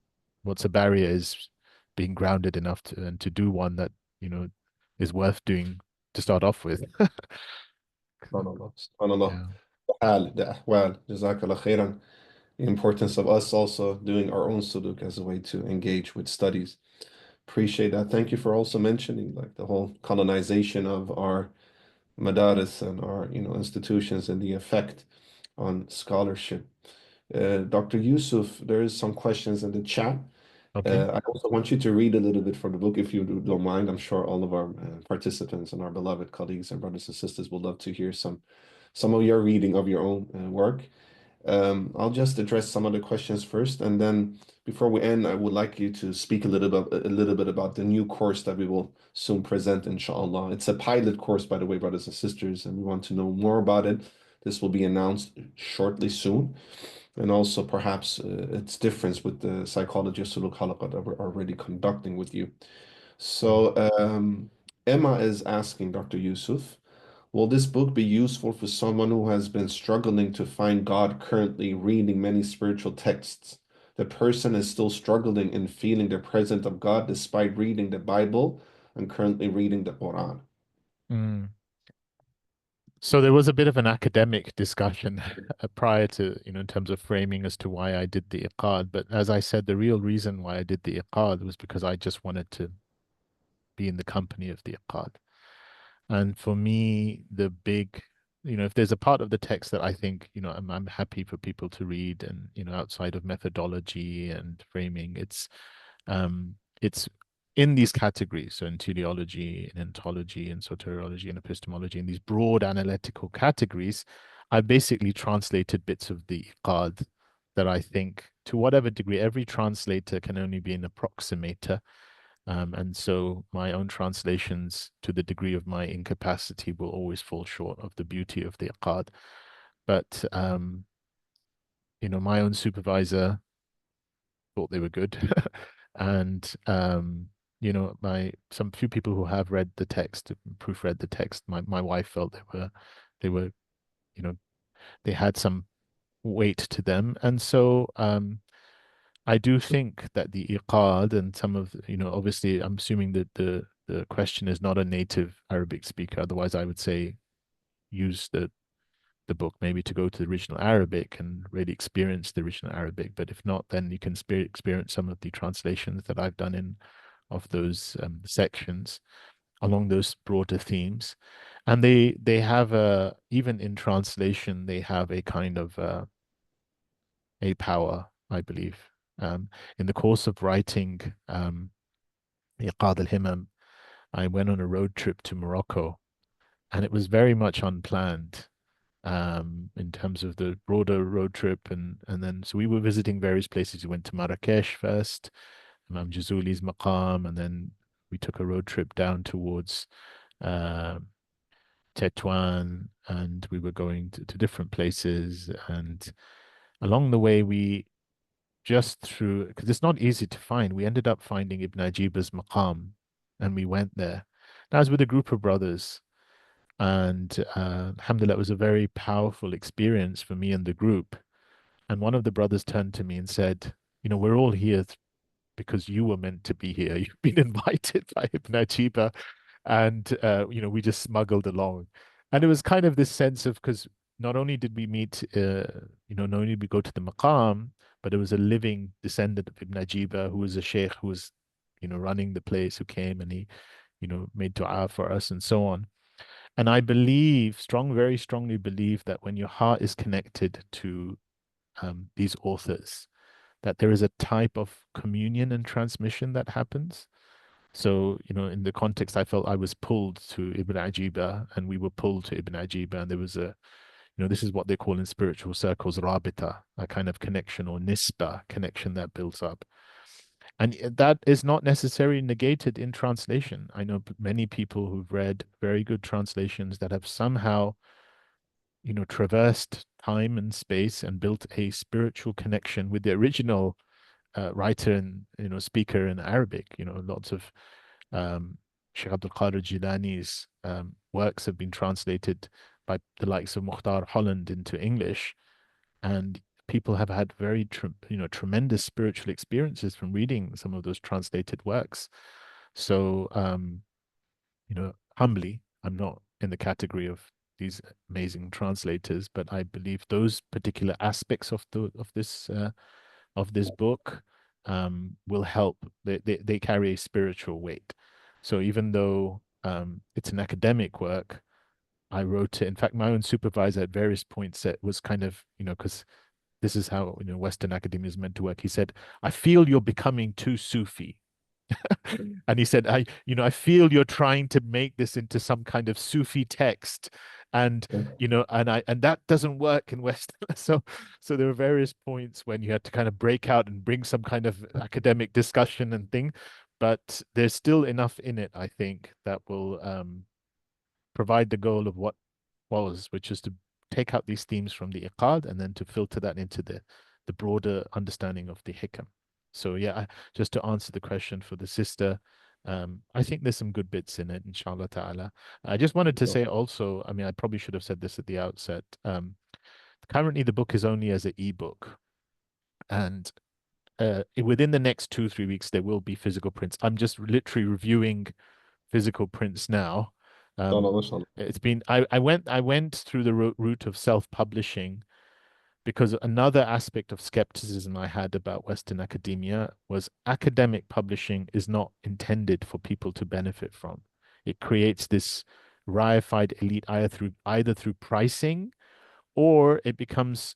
what's a barrier is being grounded enough to do one that, you know, is worth doing to start off with. SubhanAllah. SubhanAllah. Yeah. The ahwal, Jazakallah khairan. The importance of us also doing our own suluk as a way to engage with studies. Appreciate that. Thank you for also mentioning like the whole colonization of our madaris and our, institutions and the effect on scholarship. Dr. Yusuf, there is some questions in the chat. Okay. I also want you to read a little bit from the book if you don't mind. I'm sure all of our participants and our beloved colleagues and brothers and sisters would love to hear some of your reading of your own work. I'll just address some of the questions first, and then before we end, I would like you to speak a little bit about the new course that we will soon present, inshallah. It's a pilot course, by the way, brothers and sisters, and we want to know more about it. This will be announced shortly soon, and also perhaps its difference with the Psychology of Sulūk Halaqa that we're already conducting with you. So, Emma is asking Dr. Yusuf, will this book be useful for someone who has been struggling to find God currently reading many spiritual texts? The person is still struggling in feeling the presence of God despite reading the Bible and currently reading the Quran. Mm. So there was a bit of an academic discussion prior to, in terms of framing as to why I did the Iqad. But as I said, the real reason why I did the Iqad was because I just wanted to be in the company of the Iqad. And for me, the big, if there's a part of the text that I think, I'm happy for people to read and, outside of methodology and framing, it's in these categories. So in teleology, in ontology, in soteriology, in epistemology, in these broad analytical categories, I basically translated bits of the Iqad that I think, to whatever degree, every translator can only be an approximator. And so my own translations, to the degree of my incapacity, will always fall short of the beauty of the Iqad. But my own supervisor thought they were good. And my some few people who have read the text, proofread the text, my wife felt they were, you know, they had some weight to them. And so I do think that the Iqad and some of, obviously I'm assuming that the question is not a native Arabic speaker. Otherwise, I would say use the book maybe to go to the original Arabic and really experience the original Arabic. But if not, then you can experience some of the translations that I've done in of those sections along those broader themes. And they have a, even in translation, they have a kind of a power, I believe. In the course of writing Iqad al-Himam, I went on a road trip to Morocco, and it was very much unplanned in terms of the broader road trip. And then, so we were visiting various places. We went to Marrakesh first, Imam Jazuli's Maqam, and then we took a road trip down towards uh, Tetuan, and we were going to different places. And along the way, we just through, because it's not easy to find, we ended up finding Ibn Ajiba's Maqam, and we went there. And I was with a group of brothers, and alhamdulillah, it was a very powerful experience for me and the group. And one of the brothers turned to me and said, we're all here because you were meant to be here. You've been invited by Ibn Ajiba, and we just smuggled along. And it was kind of this sense of, because not only did we meet, not only did we go to the maqam, but it was a living descendant of Ibn Ajiba who was a sheikh who was, running the place, who came and he, made dua for us and so on. And I believe, very strongly believe that when your heart is connected to these authors, that there is a type of communion and transmission that happens. So, in the context, I felt I was pulled to Ibn Ajiba, and we were pulled to Ibn Ajiba, and there was a, this is what they call in spiritual circles rabita, a kind of connection or nisba connection that builds up. And that is not necessarily negated in translation. I know many people who've read very good translations that have somehow, traversed time and space and built a spiritual connection with the original writer and speaker in Arabic. Lots of Sheikh Abdul Qadir Jilani's works have been translated by the likes of Mukhtar Holland into English, and people have had very tremendous spiritual experiences from reading some of those translated works. So humbly, I'm not in the category of these amazing translators, but I believe those particular aspects of this book will help. They carry a spiritual weight. So even though it's an academic work, I wrote it. In fact, my own supervisor at various points said was kind of, because this is how Western academia is meant to work. He said, "I feel you're becoming too Sufi." And he said, I feel you're trying to make this into some kind of Sufi text. And, and that doesn't work in West. So there were various points when you had to kind of break out and bring some kind of academic discussion and thing. But there's still enough in it, I think, that will provide the goal of what was, which is to take out these themes from the Iqad and then to filter that into the broader understanding of the Hikam. So yeah, just to answer the question for the sister, I think there's some good bits in it, inshallah ta'ala. I just wanted to say also, I mean, I probably should have said this at the outset. Currently the book is only as an ebook, and within the next 2, 3 weeks there will be physical prints. I'm just literally reviewing physical prints now. Inshallah, Um, mashallah. it's been I went through the route of self-publishing because another aspect of skepticism I had about Western academia was academic publishing is not intended for people to benefit from. It creates this reified elite either through pricing, or it becomes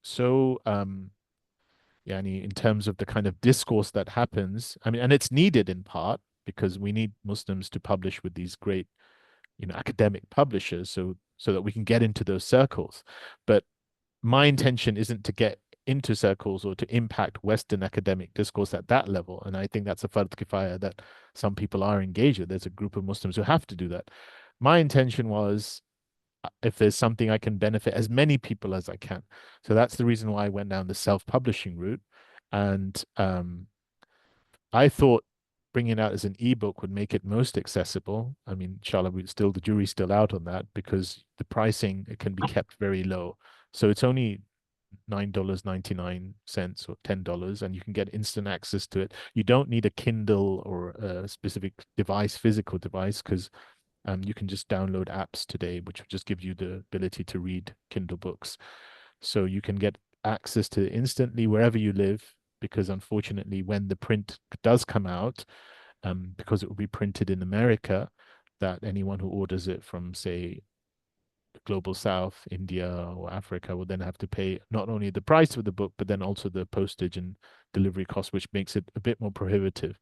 so yani in terms of the kind of discourse that happens. I mean, and it's needed in part because we need Muslims to publish with these great, academic publishers so that we can get into those circles. But my intention isn't to get into circles or to impact Western academic discourse at that level. And I think that's a fard kifaya that some people are engaged with. There's a group of Muslims who have to do that. My intention was if there's something I can benefit as many people as I can. So that's the reason why I went down the self-publishing route. And I thought bringing it out as an ebook would make it most accessible. I mean, inshallah, the jury's still out on that because the pricing it can be kept very low. So it's only $9.99 or $10, and you can get instant access to it. You don't need a Kindle or a specific device, physical device, because you can just download apps today, which will just give you the ability to read Kindle books. So you can get access to it instantly wherever you live, because unfortunately, when the print does come out, because it will be printed in America, that anyone who orders it from, say, global south, India or Africa, will then have to pay not only the price of the book, but then also the postage and delivery cost, which makes it a bit more prohibitive.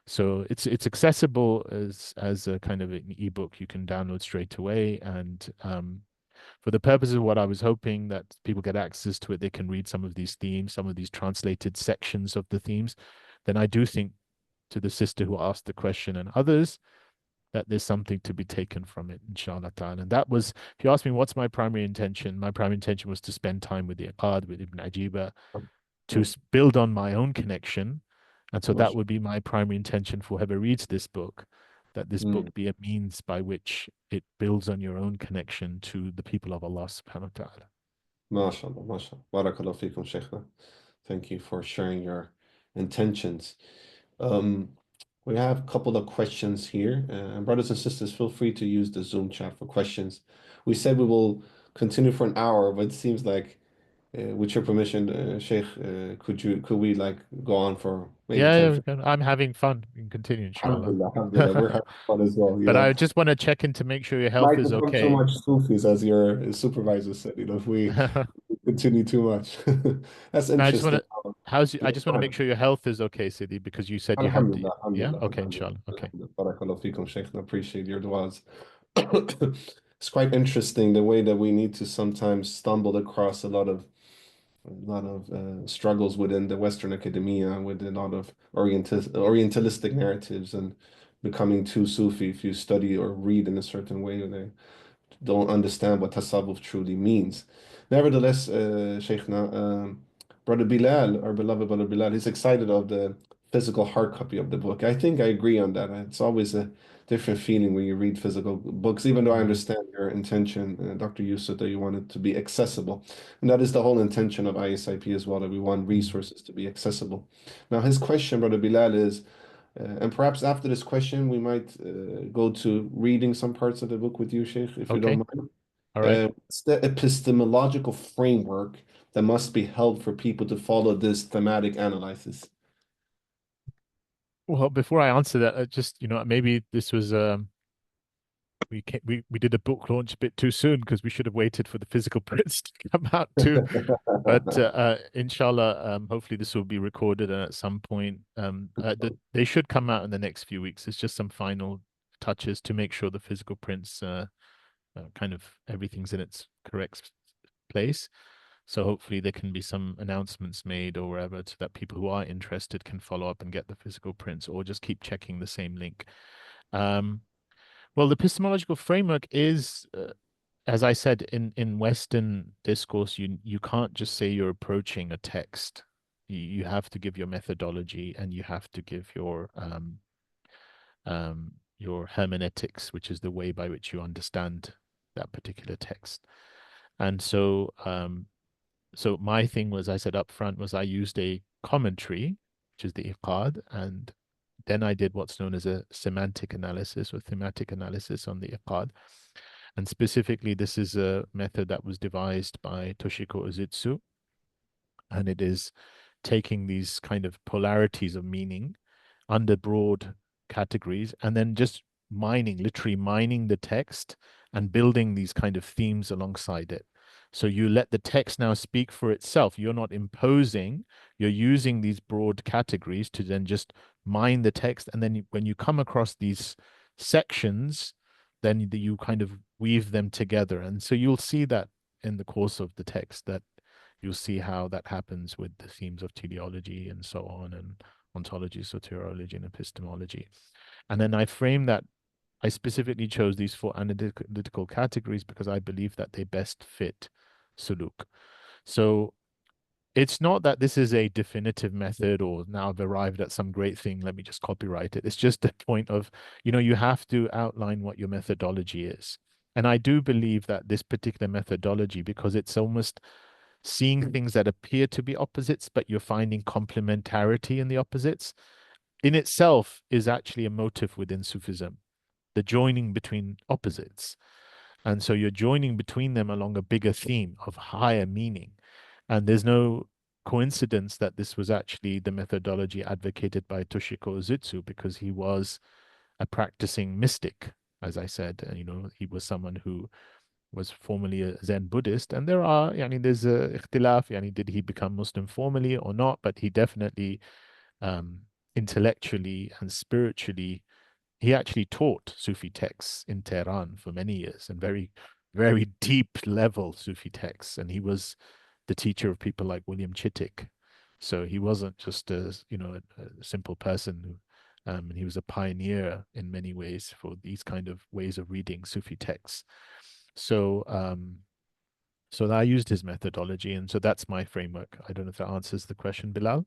So it's accessible as a kind of an ebook you can download straight away. And for the purposes of what I was hoping that people get access to it, they can read some of these themes, some of these translated sections of the themes. Then I do think to the sister who asked the question and others, that there's something to be taken from it, inshallah ta'ala. And that was, if you ask me what's my primary intention was to spend time with the Iqad, with Ibn Ajiba, to Mm, build on my own connection. And so that mashallah. would be my primary intention for whoever reads this book, that this book Mm, be a means by which it builds on your own connection to the people of Allah subhanahu wa ta'ala. mashallah, mashallah. Barakallah fikum, Shaykhna. Thank you for sharing your intentions. Um, we have a couple of questions here. Brothers and sisters, feel free to use the Zoom chat for questions. We said we will continue for an hour, but it seems like, with your permission, Sheikh, could we like go on for maybe Yeah, 10, yeah, 15? I'm having fun. We can continue, inshallah. Alhamdulillah, alhamdulillah. We're having fun as well, But I just want to check in to make sure your health Might is become too okay. much Sufis, as your supervisor said, if we continue too much. That's No, I just want interesting. to. I Yeah, just go want to ahead. make sure your health is okay, Sidi, because you said you had the. Alhamdulillah, Yeah. alhamdulillah, Okay. alhamdulillah, Inshallah. Okay. alhamdulillah. Barakallahu feekum, Shaykh. I appreciate your du'as. It's quite interesting the way that we need to sometimes stumble across a lot of struggles within the Western academia with a lot of Orientalistic narratives and becoming too Sufi if you study or read in a certain way, they don't understand what tasawwuf truly means. Nevertheless, Shaykhna, Brother Bilal, our beloved Brother Bilal, he's excited of the physical hard copy of the book. I think I agree on that. It's always a different feeling when you read physical books, even though I Mm. understand your intention, Dr. Yusuf, that you want it to be accessible. And that is the whole intention of ISIP as well, that we want Mm. resources to be accessible. Now, his question, Brother Bilal, is, and perhaps after this question, we might go to reading some parts of the book with you, Sheikh, if you don't Okay. mind. All right. What's the epistemological framework that must be held for people to follow this thematic analysis? Well, before I answer that, just maybe this was we did a book launch a bit too soon because we should have waited for the physical prints to come out too. But inshallah, hopefully this will be recorded and at some point they should come out in the next few weeks. It's just some final touches to make sure the physical prints kind of everything's in its correct place. So hopefully there can be some announcements made or wherever so that people who are interested can follow up and get the physical prints or just keep checking the same link. Um, well, the epistemological framework is, as I said, in Western discourse, you can't just say you're approaching a text. You have to give your methodology and you have to give your hermeneutics, which is the way by which you understand that particular text. And so my thing was, I said up front, was I used a commentary, which is the Iqad, and then I did what's known as a semantic analysis or thematic analysis on the Iqad. And specifically, this is a method that was devised by Toshiko Ozitsu, and it is taking these kind of polarities of meaning under broad categories and then just literally mining the text and building these kind of themes alongside it. So you let the text now speak for itself. You're not imposing, you're using these broad categories to then just mine the text. And then when you come across these sections, then you kind of weave them together. And so you'll see that in the course of the text, that you'll see how that happens with the themes of teleology and so on, and ontology, soteriology, and epistemology. And then I frame that. I specifically chose these four analytical categories because I believe that they best fit Suluk. So it's not that this is a definitive method or now I've arrived at some great thing, let me just copyright it. It's just a point of, you have to outline what your methodology is. And I do believe that this particular methodology, because it's almost seeing things that appear to be opposites, but you're finding complementarity in the opposites, in itself is actually a motive within Sufism, the joining between opposites. And so you're joining between them along a bigger theme of higher meaning. And there's no coincidence that this was actually the methodology advocated by Toshiko Ozitsu because he was a practicing mystic, as I said. He was someone who was formerly a Zen Buddhist, and there's a ikhtilaf, did he become Muslim formally or not? But he definitely, um, intellectually and spiritually, he actually taught Sufi texts in Tehran for many years and very, very deep level Sufi texts. And he was the teacher of people like William Chittick. So he wasn't just a simple person and he was a pioneer in many ways for these kind of ways of reading Sufi texts. So so I used his methodology, and so that's my framework. I don't know if that answers the question, Bilal.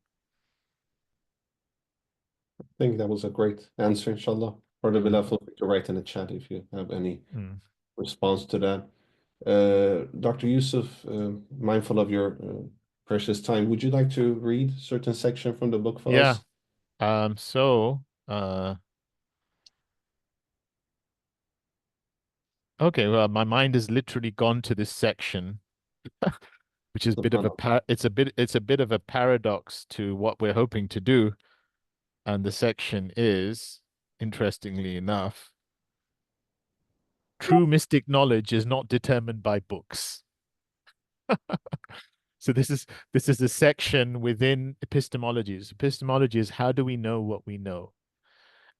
I think that was a great answer, inshallah. Brother Mm, Bilal, feel free to write in the chat if you have any mm. response to that. Dr. Yusuf, mindful of your precious time, would you like to read certain section from the book for Yeah. us? Okay, well, my mind has literally gone to this section, which is a bit of a SubhanAllah. it's a bit of a paradox to what we're hoping to do. And the section is, interestingly enough, true mystic knowledge is not determined by books. So this is a section within epistemologies. Epistemology is how do we know what we know?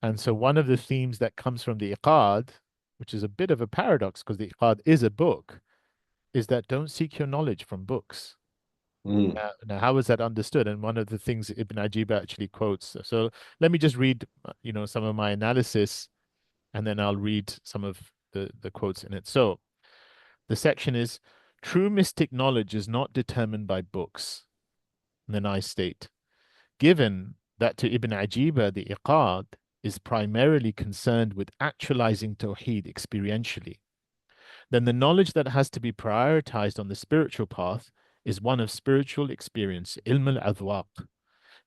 And so one of the themes that comes from the Iqad, which is a bit of a paradox because the Iqad is a book, is that don't seek your knowledge from books. Mm, Now, how is that understood? And one of the things Ibn Ajiba actually quotes. So let me just read, some of my analysis, and then I'll read some of the quotes in it. So the section is, true mystic knowledge is not determined by books. And then I state, given that to Ibn Ajiba, the Iqad is primarily concerned with actualizing Tawheed experientially, then the knowledge that has to be prioritized on the spiritual path is one of spiritual experience, ilm al-adwaq,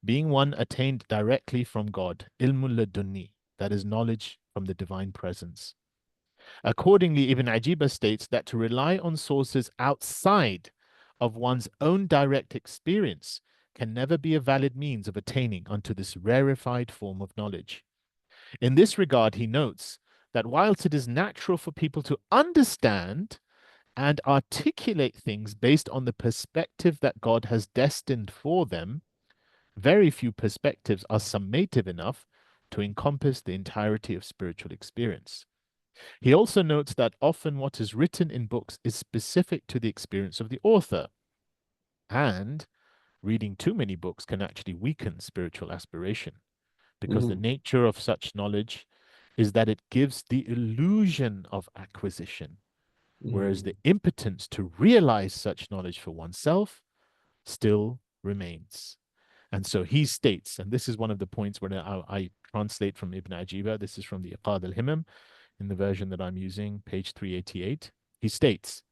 being one attained directly from God, ilmul ladunni, that is knowledge from the divine presence. Accordingly, Ibn Ajiba states that to rely on sources outside of one's own direct experience can never be a valid means of attaining unto this rarefied form of knowledge. In this regard, he notes that whilst it is natural for people to understand and articulate things based on the perspective that God has destined for them, very few perspectives are summative enough to encompass the entirety of spiritual experience. He also notes that often what is written in books is specific to the experience of the author, and reading too many books can actually weaken spiritual aspiration because the mm, nature of such knowledge is that it gives the illusion of acquisition, whereas mm, the impotence to realize such knowledge for oneself still remains. And so he states, and this is one of the points where I translate from Ibn Ajiba, this is from the Iqad al-Himam in the version that I'm using, page 388. He states,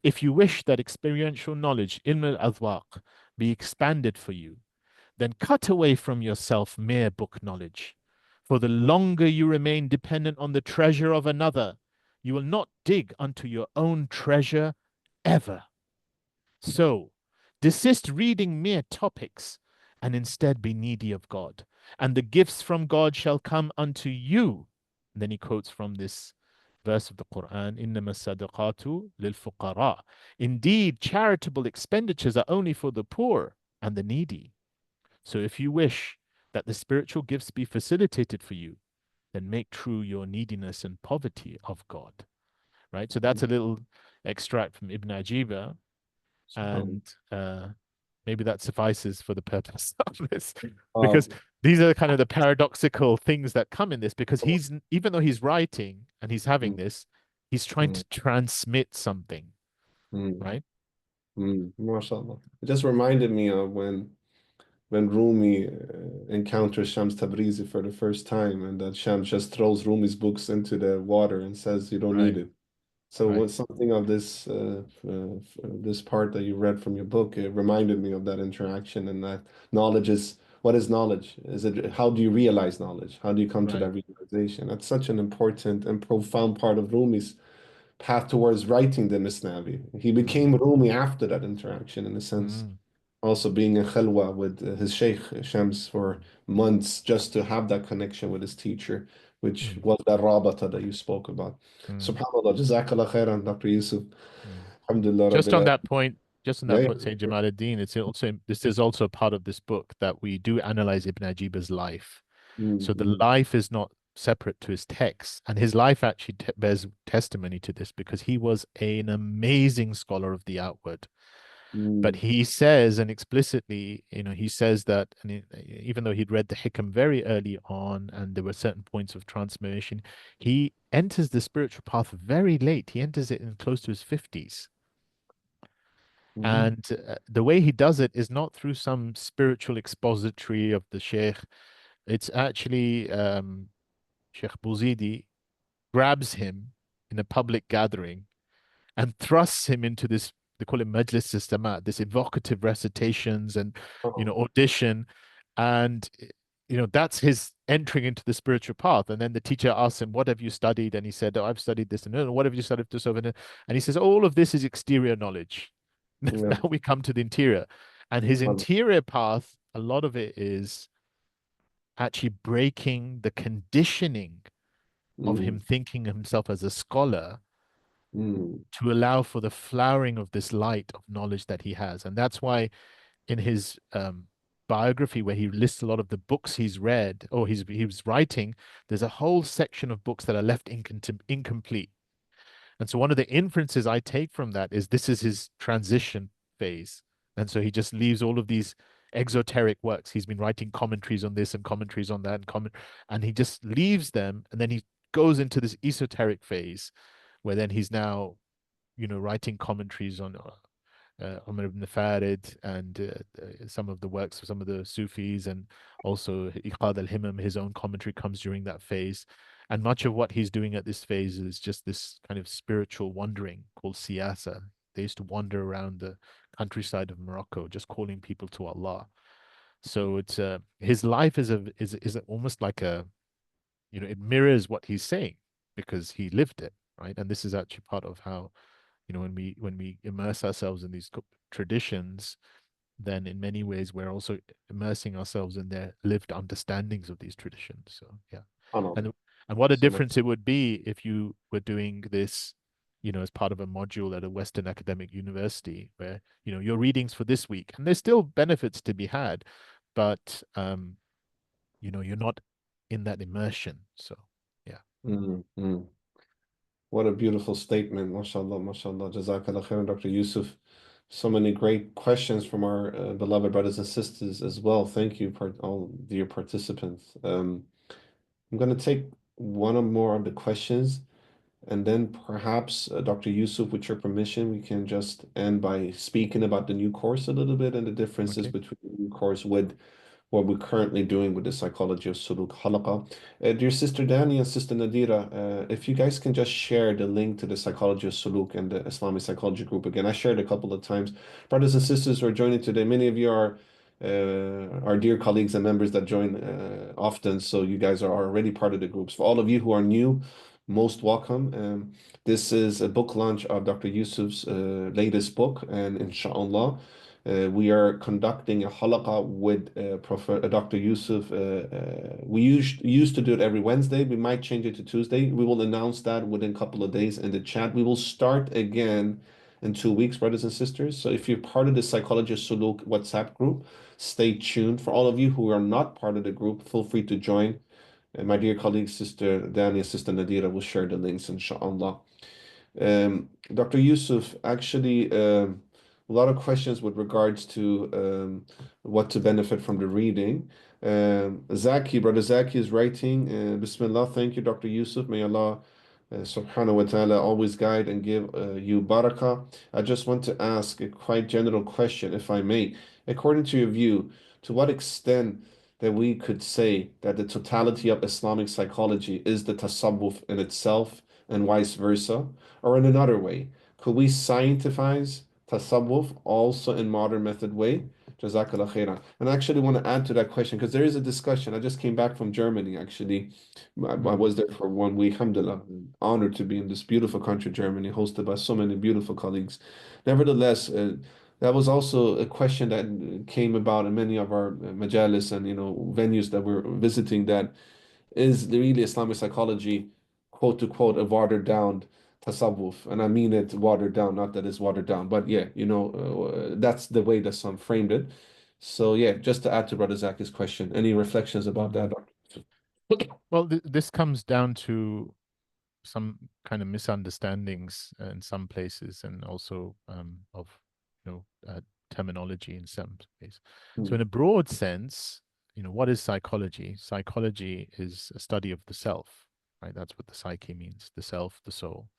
if you wish that experiential knowledge, ilm al-adwaq, be expanded for you, then cut away from yourself mere book knowledge. For the longer you remain dependent on the treasure of another, you will not dig unto your own treasure ever. So, desist reading mere topics and instead be needy of God, and the gifts from God shall come unto you. And then he quotes from this verse of the Quran, إِنَّمَا الصَّدَقَاتُ لِلْفُقَرَاءِ. Indeed, charitable expenditures are only for the poor and the needy. So if you wish that the spiritual gifts be facilitated for you, then make true your neediness and poverty of God. Right? So that's mm. a little extract from Ibn Ajiba, SubhanAllah. and maybe that suffices for the purpose of this, Wow. because these are kind of the paradoxical things that come in this, because he's, even though he's writing and he's having Mm, this, he's trying mm, to transmit something, mm, right? MashaAllah. It just reminded me of when Rumi encounters Shams Tabrizi for the first time, and that Shams just throws Rumi's books into the water and says, "You don't need Right, it." So, right, what something of this part that you read from your book, it reminded me of that interaction, and that knowledge is what is knowledge? Is it how do you realize knowledge? How do you come to right, that realization? That's such an important and profound part of Rumi's path towards writing the Misnavi. He mm, became Rumi after that interaction, in a sense. mm, Also being in khalwa with his sheikh Shams for months just to have that connection with his teacher, which mm, was that rabata that you spoke about. mm, Subhanallah, Jazakallah khairan, Dr. Yusuf. mm. Alhamdulillah Just Rabbil on Alamin. that point, just on Yeah, that yeah, point, Sayyid Jamaluddin, it's also, this is also a part of this book that we do analyze Ibn Ajiba's life. So the mm, life is not separate to his text, and his life actually bears testimony to this, because he was an amazing scholar of the outward. But mm, he says, and explicitly, he says that, and even though he'd read the Hikam very early on, and there were certain points of transformation, he enters the spiritual path very late. He enters it in close to his 50s. mm, And the way he does it is not through some spiritual expository of the Sheikh. It's actually Sheikh Bouzidi grabs him in a public gathering and thrusts him into this, they call it Majlis Sistemat, this evocative recitations and, oh, audition. And, that's his entering into the spiritual path. And then the teacher asks him, what have you studied? And he said, oh, I've studied this. And what have you studied this over? And he says, all of this is exterior knowledge. yeah, Now we come to the interior. And his subhanallah. interior path, a lot of it is actually breaking the conditioning of him Mm, thinking himself as a scholar, mm, to allow for the flowering of this light of knowledge that he has. And that's why in his biography, where he lists a lot of the books he's read or he was writing, there's a whole section of books that are left incomplete. And so one of the inferences I take from that is this is his transition phase. And so he just leaves all of these exoteric works. He's been writing commentaries on this and commentaries on that and he just leaves them, and then he goes into this esoteric phase where then he's now, writing commentaries on Umar ibn Farid and some of the works of some of the Sufis, and also Iqad al-Himam, his own commentary comes during that phase. And much of what he's doing at this phase is just this kind of spiritual wandering called siyasa. They used to wander around the countryside of Morocco, just calling people to Allah. So it's his life is almost like it mirrors what he's saying because he lived it, right? And this is actually part of how, when we immerse ourselves in these traditions, then in many ways we're also immersing ourselves in their lived understandings of these traditions. So yeah, SubhanAllah. and and what a So much. difference it would be if you were doing this, as part of a module at a Western academic university, where your readings for this week, and there's still benefits to be had, but you're not in that immersion. So yeah. Mm, mm. What a beautiful statement. MashaAllah, MashaAllah. Jazakallah khairan, Dr. Yusuf. So many great questions from our beloved brothers and sisters as well. Thank you, all dear participants. I'm going to take one or more of the questions, and then perhaps, Dr. Yusuf, with your permission, we can just end by speaking about the new course a little bit and the differences Okay. between the new course with what we're currently doing with the Psychology of Sulūk Halaqa. Dear Sister Dani and Sister Nadira, if you guys can just share the link to the Psychology of Sulūk and the Islamic Psychology Group again. I shared a couple of times. Brothers and sisters who are joining today, many of you are our dear colleagues and members that join often, so you guys are already part of the groups. For all of you who are new, most welcome. This is a book launch of Dr. Yusuf's latest book, and inshallah, we are conducting a halaqa with Dr. Yusuf. We used to do it every Wednesday. We might change it to Tuesday. We will announce that within a couple of days in the chat. We will start again in 2 weeks, brothers and sisters. So if you're part of the Psychology of Sulūk WhatsApp group, stay tuned. For all of you who are not part of the group, feel free to join. And my dear colleague, Sister Dani and Sister Nadira will share the links, inshallah. Dr. Yusuf, actually, a lot of questions with regards to what to benefit from the reading. Zaki, Brother Zaki is writing, Bismillah, thank you, Dr. Yusuf. May Allah subhanahu wa ta'ala always guide and give you barakah. I just want to ask a quite general question, if I may. According to your view, to what extent that we could say that the totality of Islamic psychology is the tasawwuf in itself and vice versa? Or in another way, could we scientifize tasawwuf also in modern method way? Jazakallah khairan. And I actually want to add to that question because there is a discussion. I just came back from Germany, actually. I Mm. was there for 1 week. Alhamdulillah. Honored to be in this beautiful country, Germany, hosted by so many beautiful colleagues. Nevertheless, that was also a question that came about in many of our majalis and venues that we're visiting, that is really Islamic psychology, quote to quote, a watered down tasawwuf. And I mean it watered down, not that it's watered down, but yeah, that's the way that some framed it. So yeah, just to add to Brother Zaki's question, any reflections about that, Mm. Doctor? Well, this comes down to some kind of misunderstandings in some places, and also of terminology in some ways. So, Hmm. in a broad sense, what is psychology? Psychology is a study of the self, right? That's what the psyche means: the self, the soul.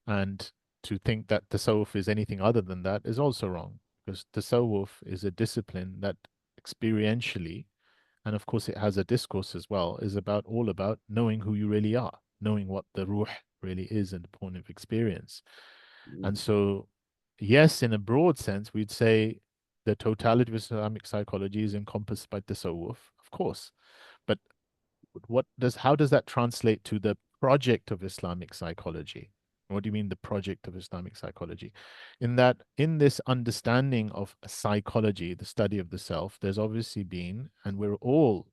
And to think that tasawwuf is anything other than that is also wrong, because tasawwuf is a discipline that experientially, and of course it has a discourse as well, is all about knowing who you really are, knowing what the ruh really is in the point of experience. And so, yes, in a broad sense, we'd say the totality of Islamic psychology is encompassed by tasawwuf, of course. But how does that translate to the project of Islamic psychology? What do you mean the project of Islamic psychology? In this understanding of psychology, the study of the self, there's obviously been, and we're all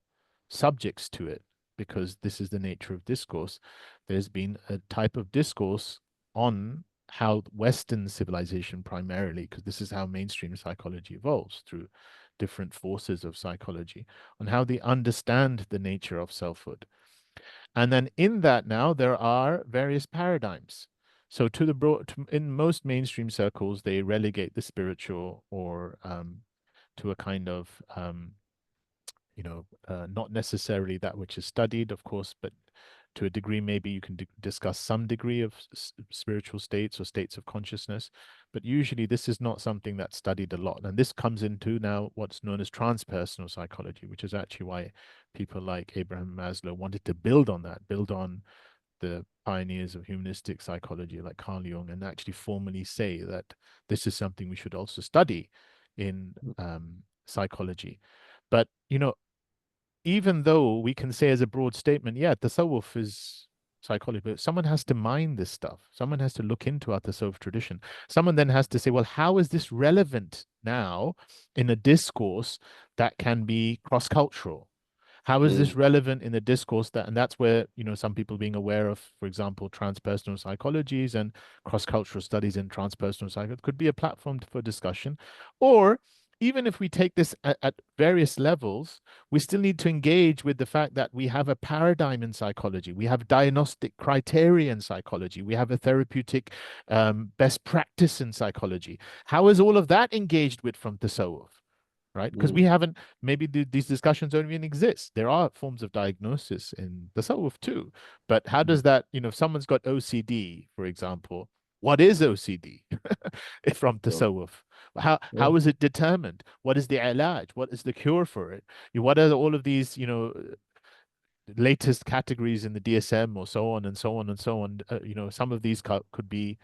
subjects to it because this is the nature of discourse. There's been a type of discourse on how Western civilization primarily, because this is how mainstream psychology evolves through different forces of psychology, on how they understand the nature of selfhood. And then in that now, there are various paradigms. So to the broad, in most mainstream circles, they relegate the spiritual or to a kind of not necessarily that which is studied, of course, but to a degree, maybe you can discuss some degree of spiritual states or states of consciousness. But usually, this is not something that's studied a lot. And this comes into now what's known as transpersonal psychology, which is actually why people like Abraham Maslow wanted to build on that, build on the pioneers of humanistic psychology like Carl Jung, and actually formally say that this is something we should also study in psychology. But even though we can say as a broad statement, yeah, tasawwuf is psychology, but someone has to mine this stuff. Someone has to look into our tasawwuf tradition. Someone then has to say, well, how is this relevant now in a discourse that can be cross-cultural? How is this Mm. relevant in the discourse that, and that's where, some people being aware of, for example, transpersonal psychologies and cross-cultural studies in transpersonal psychology could be a platform for discussion. Or even if we take this at various levels, we still need to engage with the fact that we have a paradigm in psychology. We have diagnostic criteria in psychology. We have a therapeutic best practice in psychology. How is all of that engaged with from Tasawwuf? Right? Because we Mm. haven't, maybe these discussions don't even exist. There are forms of diagnosis in the Tasawwuf too. But how does that, if someone's got OCD, for example, what is OCD from Yeah. Tasawwuf? How Yeah. how is it determined? What is the ilaj? What is the cure for it? What are all of these, latest categories in the DSM or so on and so on and so on? Some of these could be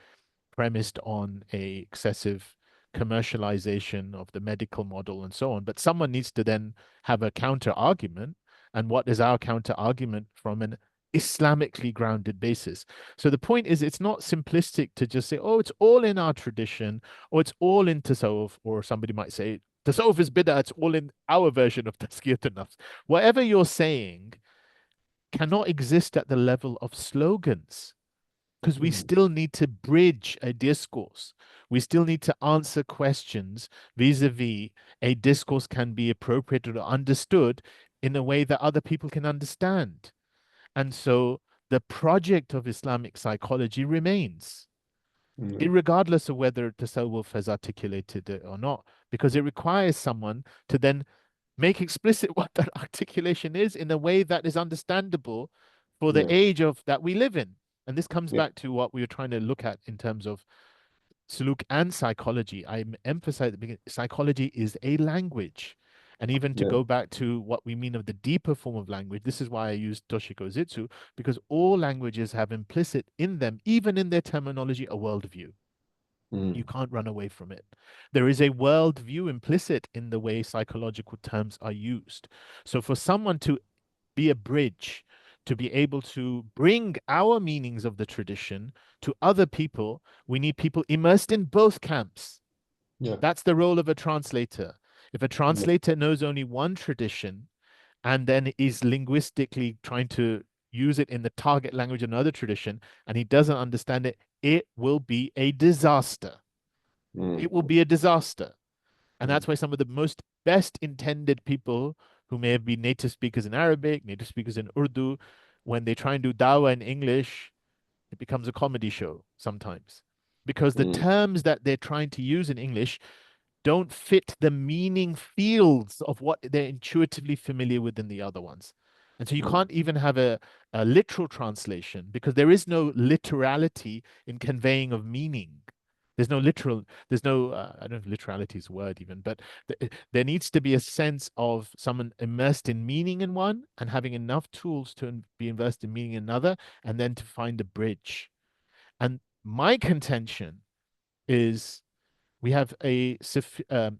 premised on a excessive commercialization of the medical model and so on. But someone needs to then have a counter argument. And what is our counter argument from an Islamically grounded basis? So the point is, it's not simplistic to just say, oh, it's all in our tradition, or it's all in Tasawwuf, or somebody might say, Tasawwuf is bid'ah, it's all in our version of Tazkiyat nafs. Whatever you're saying cannot exist at the level of slogans because we Mm. still need to bridge a discourse. We still need to answer questions vis-a-vis a discourse can be appropriated or understood in a way that other people can understand. And so the project of Islamic psychology remains, Mm. irregardless of whether Tasawwuf has articulated it or not, because it requires someone to then make explicit what that articulation is in a way that is understandable for the Yeah. age of that we live in. And this comes Yeah. back to what we were trying to look at in terms of Suluk and psychology. I emphasize at the beginning, psychology is a language. And even to Yeah. go back to what we mean of the deeper form of language, this is why I use Toshiko Zitsu, because all languages have implicit in them, even in their terminology, a worldview. You Mm. can't run away from it. There is a worldview implicit in the way psychological terms are used. So for someone to be a bridge, to be able to bring our meanings of the tradition to other people, we need people immersed in both camps. Yeah. That's the role of a translator. If a Yeah. translator knows only one tradition and then is linguistically trying to use it in the target language of another tradition and he doesn't understand it, it will be a disaster. Mm. It will be a disaster. And Mm. that's why some of the most best intended people who may have been native speakers in Arabic, native speakers in Urdu, when they try and do dawah in English, it becomes a comedy show sometimes. Because the Mm. terms that they're trying to use in English don't fit the meaning fields of what they're intuitively familiar with in the other ones. And so you Mm. can't even have a literal translation because there is no literality in conveying of meaning. There's no literal, there's no, I don't know if literality is a word even, but there needs to be a sense of someone immersed in meaning in one and having enough tools to be immersed in meaning in another, and then to find a bridge. And my contention is we have a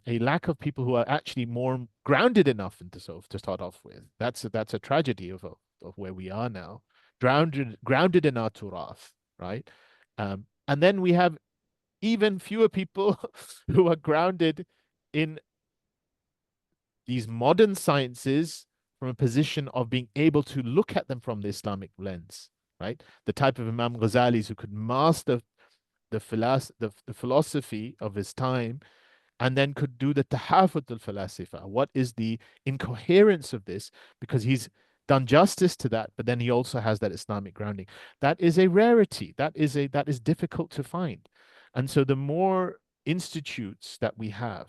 lack of people who are actually more grounded enough into self to start off with. That's a tragedy of where we are now, grounded in our turath, right? And then we have even fewer people who are grounded in these modern sciences from a position of being able to look at them from the Islamic lens, right? The type of Imam Ghazalis who could master the philosophy of his time and then could do the tahafut al falasifa. What is the incoherence of this? Because he's done justice to that, but then he also has that Islamic grounding. That is a rarity. That is difficult to find. And so the more institutes that we have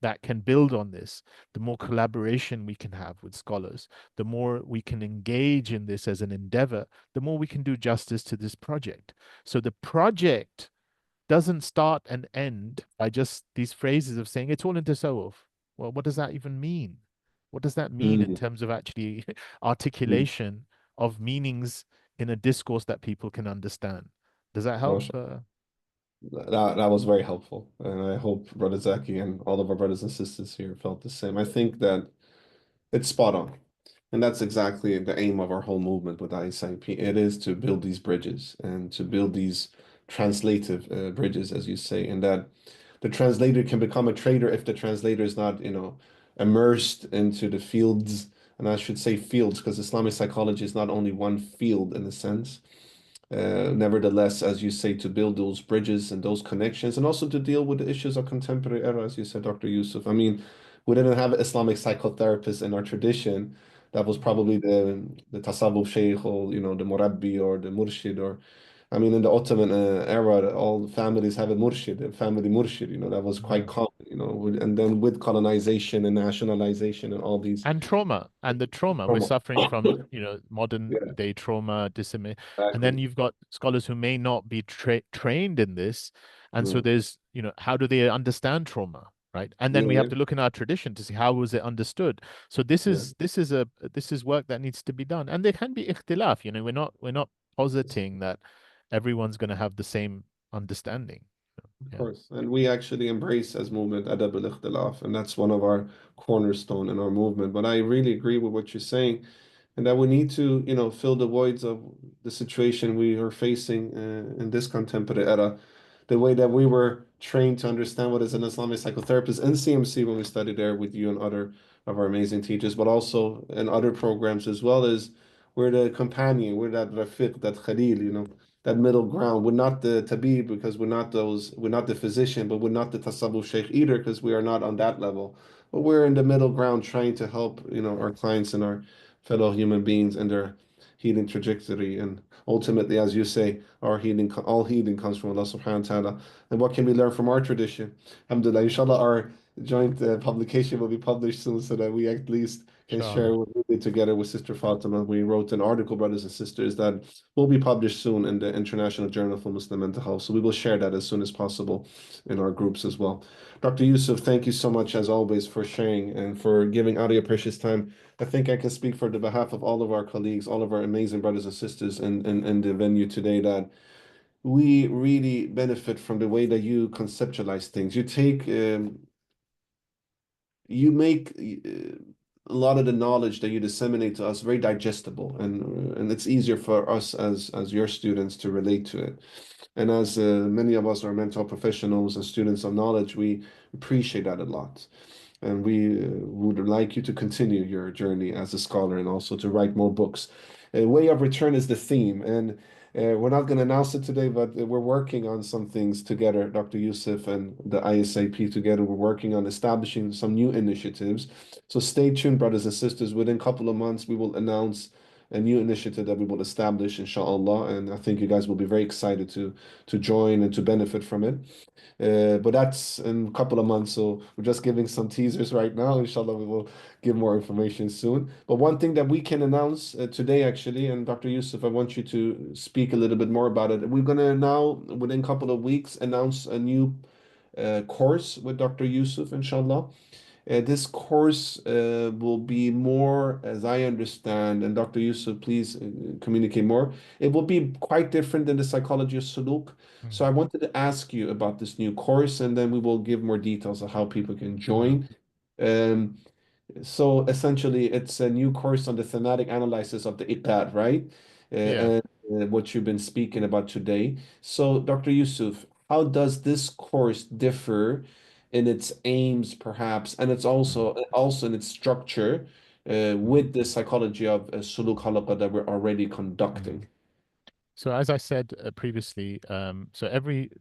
that can build on this, the more collaboration we can have with scholars, the more we can engage in this as an endeavor, the more we can do justice to this project. So the project doesn't start and end by just these phrases of saying it's all in tasawwuf. Well, what does that even mean? What does that mean in Mm, terms of actually mm, articulation of meanings in a discourse that people can understand? Does that help? that was very helpful, and I hope Brother Zaki and all of our brothers and sisters here felt the same. I think that it's spot on. And that's exactly the aim of our whole movement with ISIP. It is to build these bridges and to build these translative bridges, as you say, and that the translator can become a trader if the translator is not, immersed into the fields. And I should say fields because Islamic psychology is not only one field in a sense. Nevertheless, as you say, to build those bridges and those connections, and also to deal with the issues of contemporary era, as you said, Dr. Yusuf. I mean, we didn't have Islamic psychotherapists in our tradition. That was probably the tasawwuf sheikh, or the murabbi or the murshid, or I mean, in the Ottoman era, all families have a murshid, a family murshid. That was quite Mhm. common. And then with colonization and nationalization and all these And trauma and the trauma we're trauma. suffering from, modern Yeah, day trauma, disseminate. And then exactly. you've got scholars who may not be trained in this. And so Mm. there's, how do they understand trauma? Right. And then Yeah, we have yeah, to look in our tradition to see how was it understood. So this yeah. is this is work that needs to be done. And there can be ikhtilaf, we're not positing that everyone's going to have the same understanding. Of Yeah. course. And we actually embrace as movement adab al-ikhtilaf, and that's one of our cornerstone in our movement. But I really agree with what you're saying, and that we need to, fill the voids of the situation we are facing in this contemporary era. The way that we were trained to understand what is an Islamic psychotherapist in CMC when we studied there with you and other of our amazing teachers, but also in other programs as well as we're the companion, we're that rafiq, that khalil, that middle ground. We're not the tabib because we're not the physician, but we're not the tasawwuf sheikh either because we are not on that level. But we're in the middle ground trying to help, our clients and our fellow human beings in their healing trajectory. And ultimately, as you say, all healing comes from Allah subhanahu wa ta'ala. And what can we learn from our tradition? Alhamdulillah, inshallah, our joint publication will be published soon so that we at least can share Inshallah. what we did together with Sister Fatima. We wrote an article, brothers and sisters, that will be published soon in the International Journal for Muslim Mental Health. So we will share that as soon as possible in our groups as well. Dr. Yusuf, thank you so much as always for sharing and for giving out of your precious time. I think I can speak for the behalf of all of our colleagues, all of our amazing brothers and sisters in the venue today that we really benefit from the way that you conceptualize things. You make a lot of the knowledge that you disseminate to us very digestible, and it's easier for us as your students to relate to it. And as many of us are mental professionals and students of knowledge, we appreciate that a lot. And we would like you to continue your journey as a scholar and also to write more books. Way of Return is the theme, and we're not going to announce it today, but we're working on some things together, Dr. Yusuf and the ISIP together. We're working on establishing some new initiatives. So stay tuned, brothers and sisters. Within a couple of months, we will announce a new initiative that we will establish, inshallah. And I think you guys will be very excited to join and to benefit from it. But that's in a couple of months, so we're just giving some teasers right now. Inshallah, we will give more information soon. But one thing that we can announce today, actually, and Dr. Yusuf, I want you to speak a little bit more about it. We're gonna now, within a couple of weeks, announce a new course with Dr. Yusuf, inshallah. This course will be more, as I understand, and Dr. Yusuf, please communicate more. It will be quite different than the Psychology of Sulūk. So Mm. I wanted to ask you about this new course, and then we will give more details of how people can Mhm. join. Um, so essentially, it's a new course on the thematic analysis of the iqad, right? Yeah. And what you've been speaking about today. So, Dr. Yusuf, how does this course differ in its aims, perhaps, and it's also in its structure with the psychology of Suluk Halaqa that we're already Mhm. conducting? So as I said previously, so every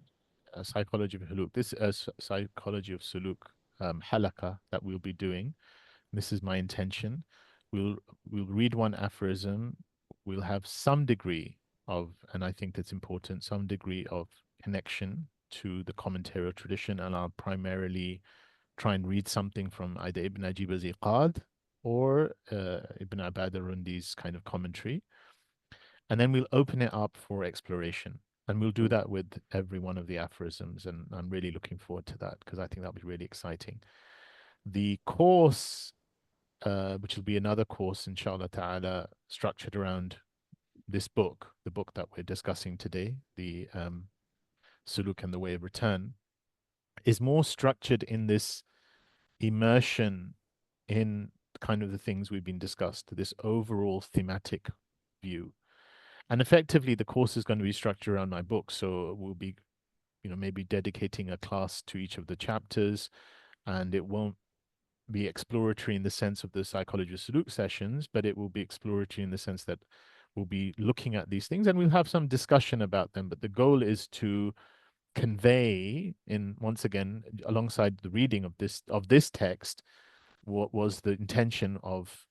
psychology of Huluk, this psychology of Suluk Halaqa that we'll be doing, this is my intention, we'll we'll read one aphorism, we'll have some degree of, and I think that's important, some degree of connection to the commentary or tradition, and I'll primarily try and read something from either Ibn Ajiba's Iqad or Ibn Abad al-Rundi's kind of commentary, and then we'll open it up for exploration. And we'll do that with every one of the aphorisms, and I'm really looking forward to that because I think that'll be really exciting. The course, which will be another course, inshallah ta'ala, structured around this book, the book that we're discussing today, the Suluk and the Way of Return, is more structured in this immersion in kind of the things we've been discussed, this overall thematic view. And effectively, the course is going to be structured around my book. So we'll be, maybe dedicating a class to each of the chapters, and it won't be exploratory in the sense of the Psychology of Sulūk sessions, but it will be exploratory in the sense that we'll be looking at these things and we'll have some discussion about them. But the goal is to convey, in once again, alongside the reading of this text, what was the intention of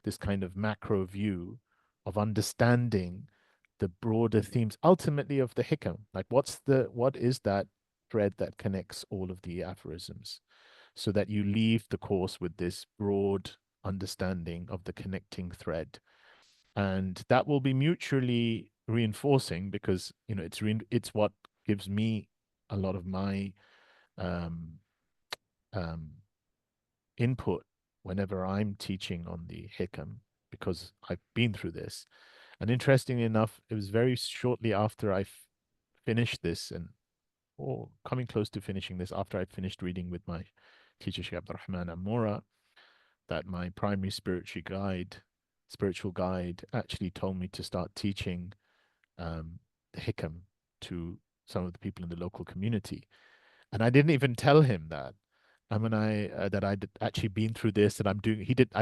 this kind of macro view of understanding the broader themes ultimately of the Hikam. Like what is that thread that connects all of the aphorisms, so that you leave the course with this broad understanding of the connecting thread. And that will be mutually reinforcing because, it's what gives me a lot of my um, um, input whenever I'm teaching on the Hikam, because I've been through this. And interestingly enough, it was very shortly after I finished this, or coming close to finishing this, after I finished reading with my teacher, Sheikh Abdurrahman Amora, that my primary spiritual guide actually told me to start teaching the Hikam to some of the people in the local community. And I didn't even tell him that. And when I'd actually been through this, and I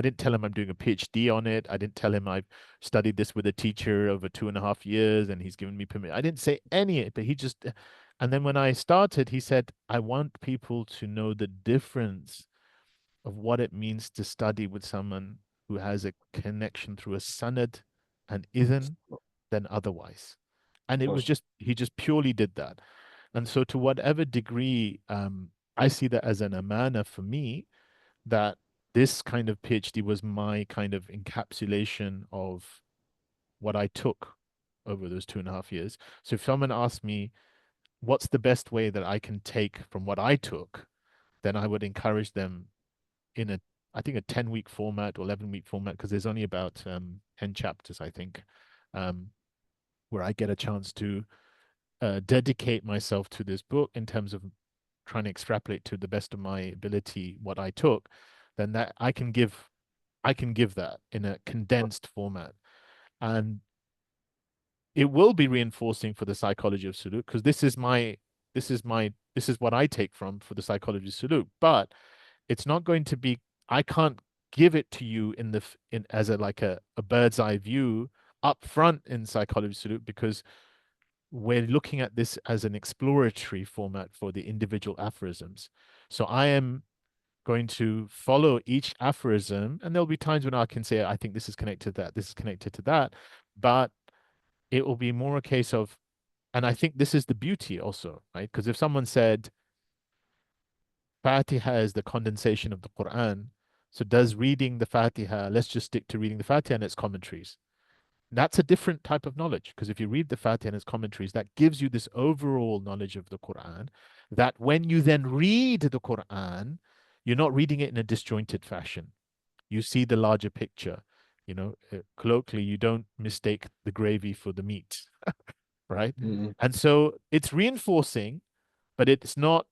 didn't tell him I'm doing a PhD on it. I didn't tell him I've studied this with a teacher over 2.5 years and he's given me permission. I didn't say any of it, but and then when I started, he said, I want people to know the difference of what it means to study with someone who has a connection through a sanad and idhan than otherwise. And it was Mashallah. just, he just purely did that. And so to whatever degree, I see that as an amana for me, that this kind of PhD was my kind of encapsulation of what I took over those 2.5 years. So if someone asked me, what's the best way that I can take from what I took, then I would encourage them in I think a 10-week format or 11-week format, because there's only about 10 chapters, I think, um, where I get a chance to dedicate myself to this book in terms of trying to extrapolate to the best of my ability what I took. Then that I can give that in a condensed format. And it will be reinforcing for the Psychology of Suluk, because this is what I take from for the Psychology of Suluk. But it's not going to be, I can't give it to you in as a bird's eye view up front in Psychology of Suluk, because we're looking at this as an exploratory format for the individual aphorisms. So I am going to follow each aphorism, and there'll be times when I can say, I think this is connected to that, this is connected to that, but it will be more a case of, and I think this is the beauty also, right? Because if someone said Fatiha is the condensation of the Quran, so does reading the Fatiha, let's just stick to reading the Fatiha and its commentaries. That's a different type of knowledge, because if you read the Fatiha and its commentaries, that gives you this overall knowledge of the Quran, that when you then read the Quran, you're not reading it in a disjointed fashion. You see the larger picture. Colloquially, you don't mistake the gravy for the meat, right? Mm-hmm. And so it's reinforcing, but it's not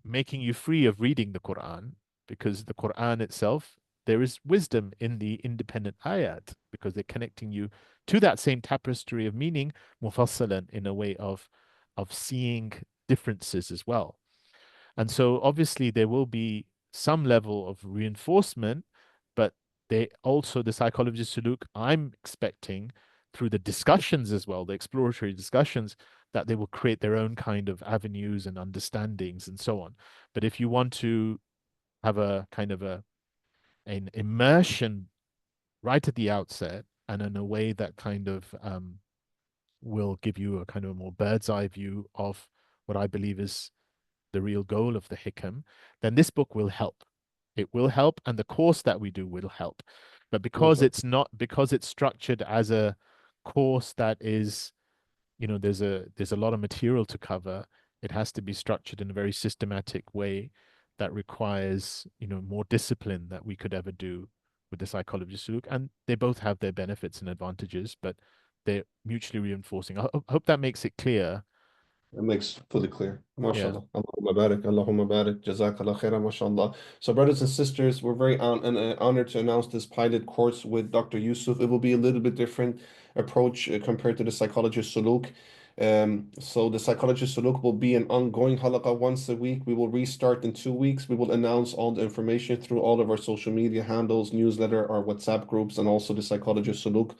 making you free of reading the Quran, because the Quran itself, there is wisdom in the independent ayat, because they're connecting you to that same tapestry of meaning, mufassalan, in a way of seeing differences as well. And so obviously there will be some level of reinforcement, but the Psychology of Suluk, I'm expecting through the discussions as well, the exploratory discussions, that they will create their own kind of avenues and understandings and so on. But if you want to have a kind of an immersion right at the outset and in a way that kind of will give you a kind of a more bird's eye view of what I believe is the real goal of the Hikam, then this book will help. It will help, and the course that we do will help. But because mashallah. it's not, because it's structured as a course that is, there's a lot of material to cover, it has to be structured in a very systematic way that requires, more discipline that we could ever do with the psychology of Suluk. And they both have their benefits and advantages, but they're mutually reinforcing. I hope that makes it clear. It makes fully clear. Yeah, MashaAllah. Allahumma barik. Allahumma barik. Jazakallah khairan. MashaAllah. So, brothers and sisters, we're very honored to announce this pilot course with Dr. Yusuf. It will be a little bit different approach compared to the Psychology of Sulūk. So, the Psychology of Sulūk will be an ongoing halaqa once a week. We will restart in 2 weeks. We will announce all the information through all of our social media handles, newsletter, our WhatsApp groups, and also the Psychology of Sulūk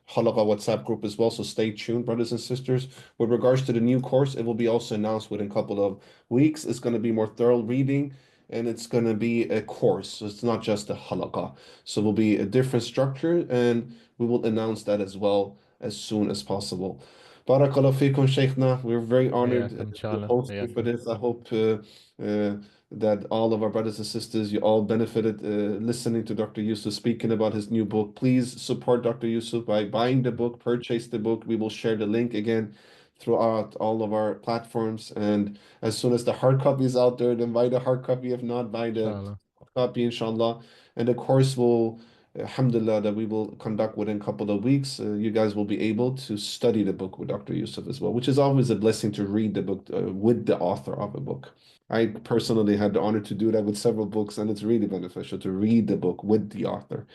Halaqa WhatsApp group as well. So stay tuned, brothers and sisters. With regards to the new course, it will be also announced within a couple of weeks. It's going to be more thorough reading and it's going to be a course. So it's not just a halaqa. So it will be a different structure and we will announce that as well as soon as possible. Barakallah fikum, Shaykhna. We're very honored حياكم إن شاء to الله host you for حياكم. this. I hope uh, that all of our brothers and sisters, you all benefited listening to Dr. Yusuf speaking about his new book. Please support Dr. Yusuf by buying the book, purchase the book. We will share the link again throughout all of our platforms. And as soon as the hard copy is out there, then buy the hard copy. If not, buy إن the شاء الله. copy, inshallah. And the course will, alhamdulillah, that we will conduct within a couple of weeks. You guys will be able to study the book with Dr. Yusuf as well, which is always a blessing to read the book with the author of a book. I personally had the honor to do that with several books, and it's really beneficial to read the book with the author.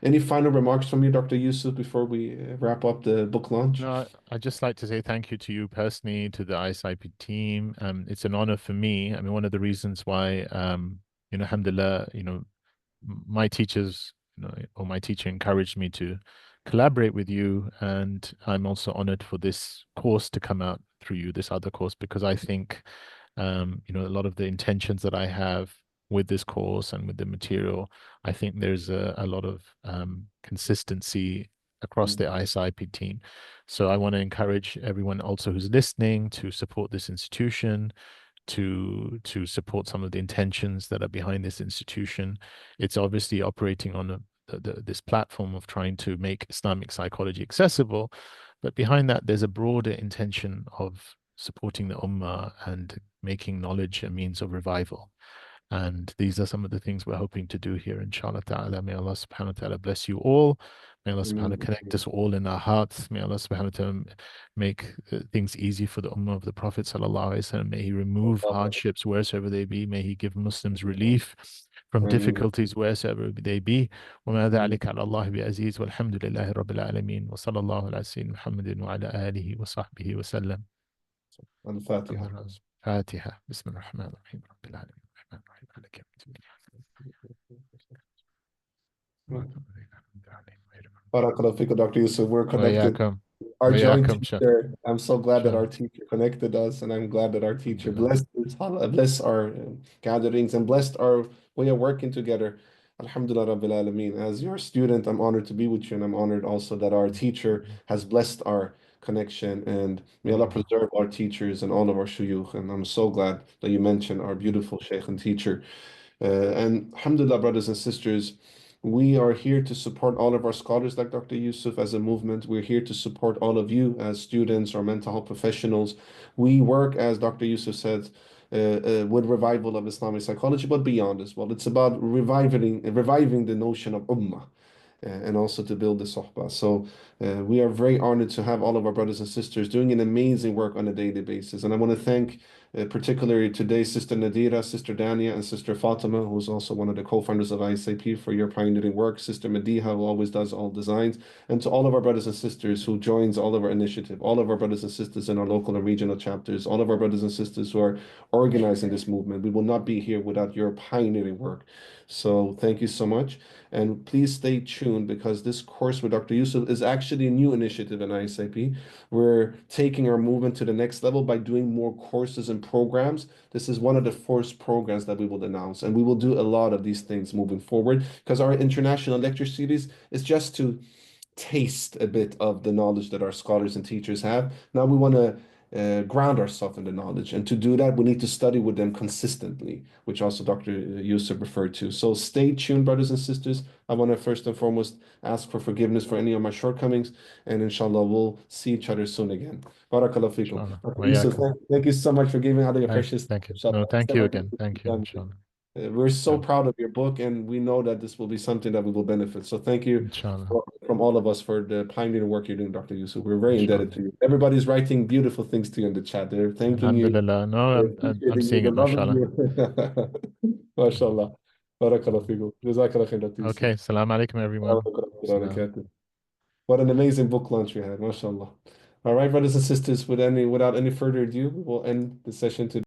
Any final remarks from you, Dr. Yusuf, before we wrap up the book launch? No, I'd just like to say thank you to you personally, to the ISIP team. It's an honor for me. I mean, one of the reasons why, alhamdulillah, my teachers, or my teacher encouraged me to collaborate with you. And I'm also honored for this course to come out through you, this other course, because I think, a lot of the intentions that I have with this course and with the material, I think there's a lot of consistency across the ISIP team. So I want to encourage everyone also who's listening to support this institution, to support some of the intentions that are behind this institution. It's obviously operating on this platform of trying to make Islamic psychology accessible, but behind that, there's a broader intention of supporting the ummah and making knowledge a means of revival. And these are some of the things we're hoping to do here, inshallah ta'ala. May Allah subhanahu wa ta'ala bless you all. May Allah subhanahu wa ta'ala connect us all in our hearts. May Allah subhanahu wa ta'ala make things easy for the ummah of the Prophet sallallahu alaihi wasallam. May He remove hardships wheresoever they be. May He give Muslims relief from difficulties wheresoever they be. وما ذلك على الله بعزيز والحمد لله رب العالمين وصلى الله على سيدنا محمد وعلى آله وصحبه وسلم. الفاتحة. فاتحة بسم الله الرحمن الرحيم رب العالمين الرحمن الرحيم مالك يوم Barakallahu fikum, Dr. Yusuf. We're الدين. connected. وإياكم Our joint وإياكم teacher. I'm so glad that our شاء teacher connected us, and I'm glad that our الحمد teacher لله. blessed our gatherings and blessed our way of working together. Alhamdulillah Rabbil Alameen. As your student, I'm honored to be with you, and I'm honored also that our teacher has blessed our connection. And may Allah Allah. preserve our teachers and all of our shuyukh. And I'm so glad that you mentioned our beautiful Shaykh and teacher. And alhamdulillah, brothers and sisters, we are here to support all of our scholars like Dr. Yusuf as a movement. We're here to support all of you as students or mental health professionals. We work, as Dr. Yusuf said, with revival of Islamic psychology, but beyond as well. It's about reviving the notion of ummah and also to build the sohbah. So we are very honored to have all of our brothers and sisters doing an amazing work on a daily basis. And I want to thank particularly today Sister Nadira, Sister Dania, and Sister Fatima, who's also one of the co-founders of ISIP, for your pioneering work. Sister Mediha, who always does all designs, and to all of our brothers and sisters who joins all of our initiative, all of our brothers and sisters in our local and regional chapters, all of our brothers and sisters who are organizing this movement. We will not be here without your pioneering work. So thank you so much. And please stay tuned because this course with Dr. Yusuf is actually a new initiative in ISIP. We're taking our movement to the next level by doing more courses and and programs, this is one of the first programs that we will announce. And we will do a lot of these things moving forward because our international lecture series is just to taste a bit of the knowledge that our scholars and teachers have. Now we want to ground ourselves in the knowledge. And to do that, we need to study with them consistently, which also Dr. Yusuf referred to. So stay tuned, brothers and sisters. I want to first and foremost ask for forgiveness for any of my shortcomings. And inshallah, we'll see each other soon again. Barakallahu fikum. Inshallah. Dr. Wa Yusuf, iyaakum. thank you so much for giving out of your precious time. Thank you. No, Inshallah. thank you again. Thank you. Inshallah. We're so Yeah. proud of your book, and we know that this will be something that we will benefit. So thank you Inshallah. from all of us for the pioneering work you're doing, Dr. Yusuf. We're very indebted Inshallah. to you. Everybody's writing beautiful things to you in the chat. They're thanking you, Alhamdulillah. No, they're I'm appreciating you, seeing they're it, loving mashallah. you. MashaAllah. Barakallah fikum. Jazakallah khair, Dr. Yusuf. Okay. Salam alaikum, everyone. Salam. What an amazing book launch we had, mashallah. All right, brothers and sisters, without any further ado, we'll end the session today.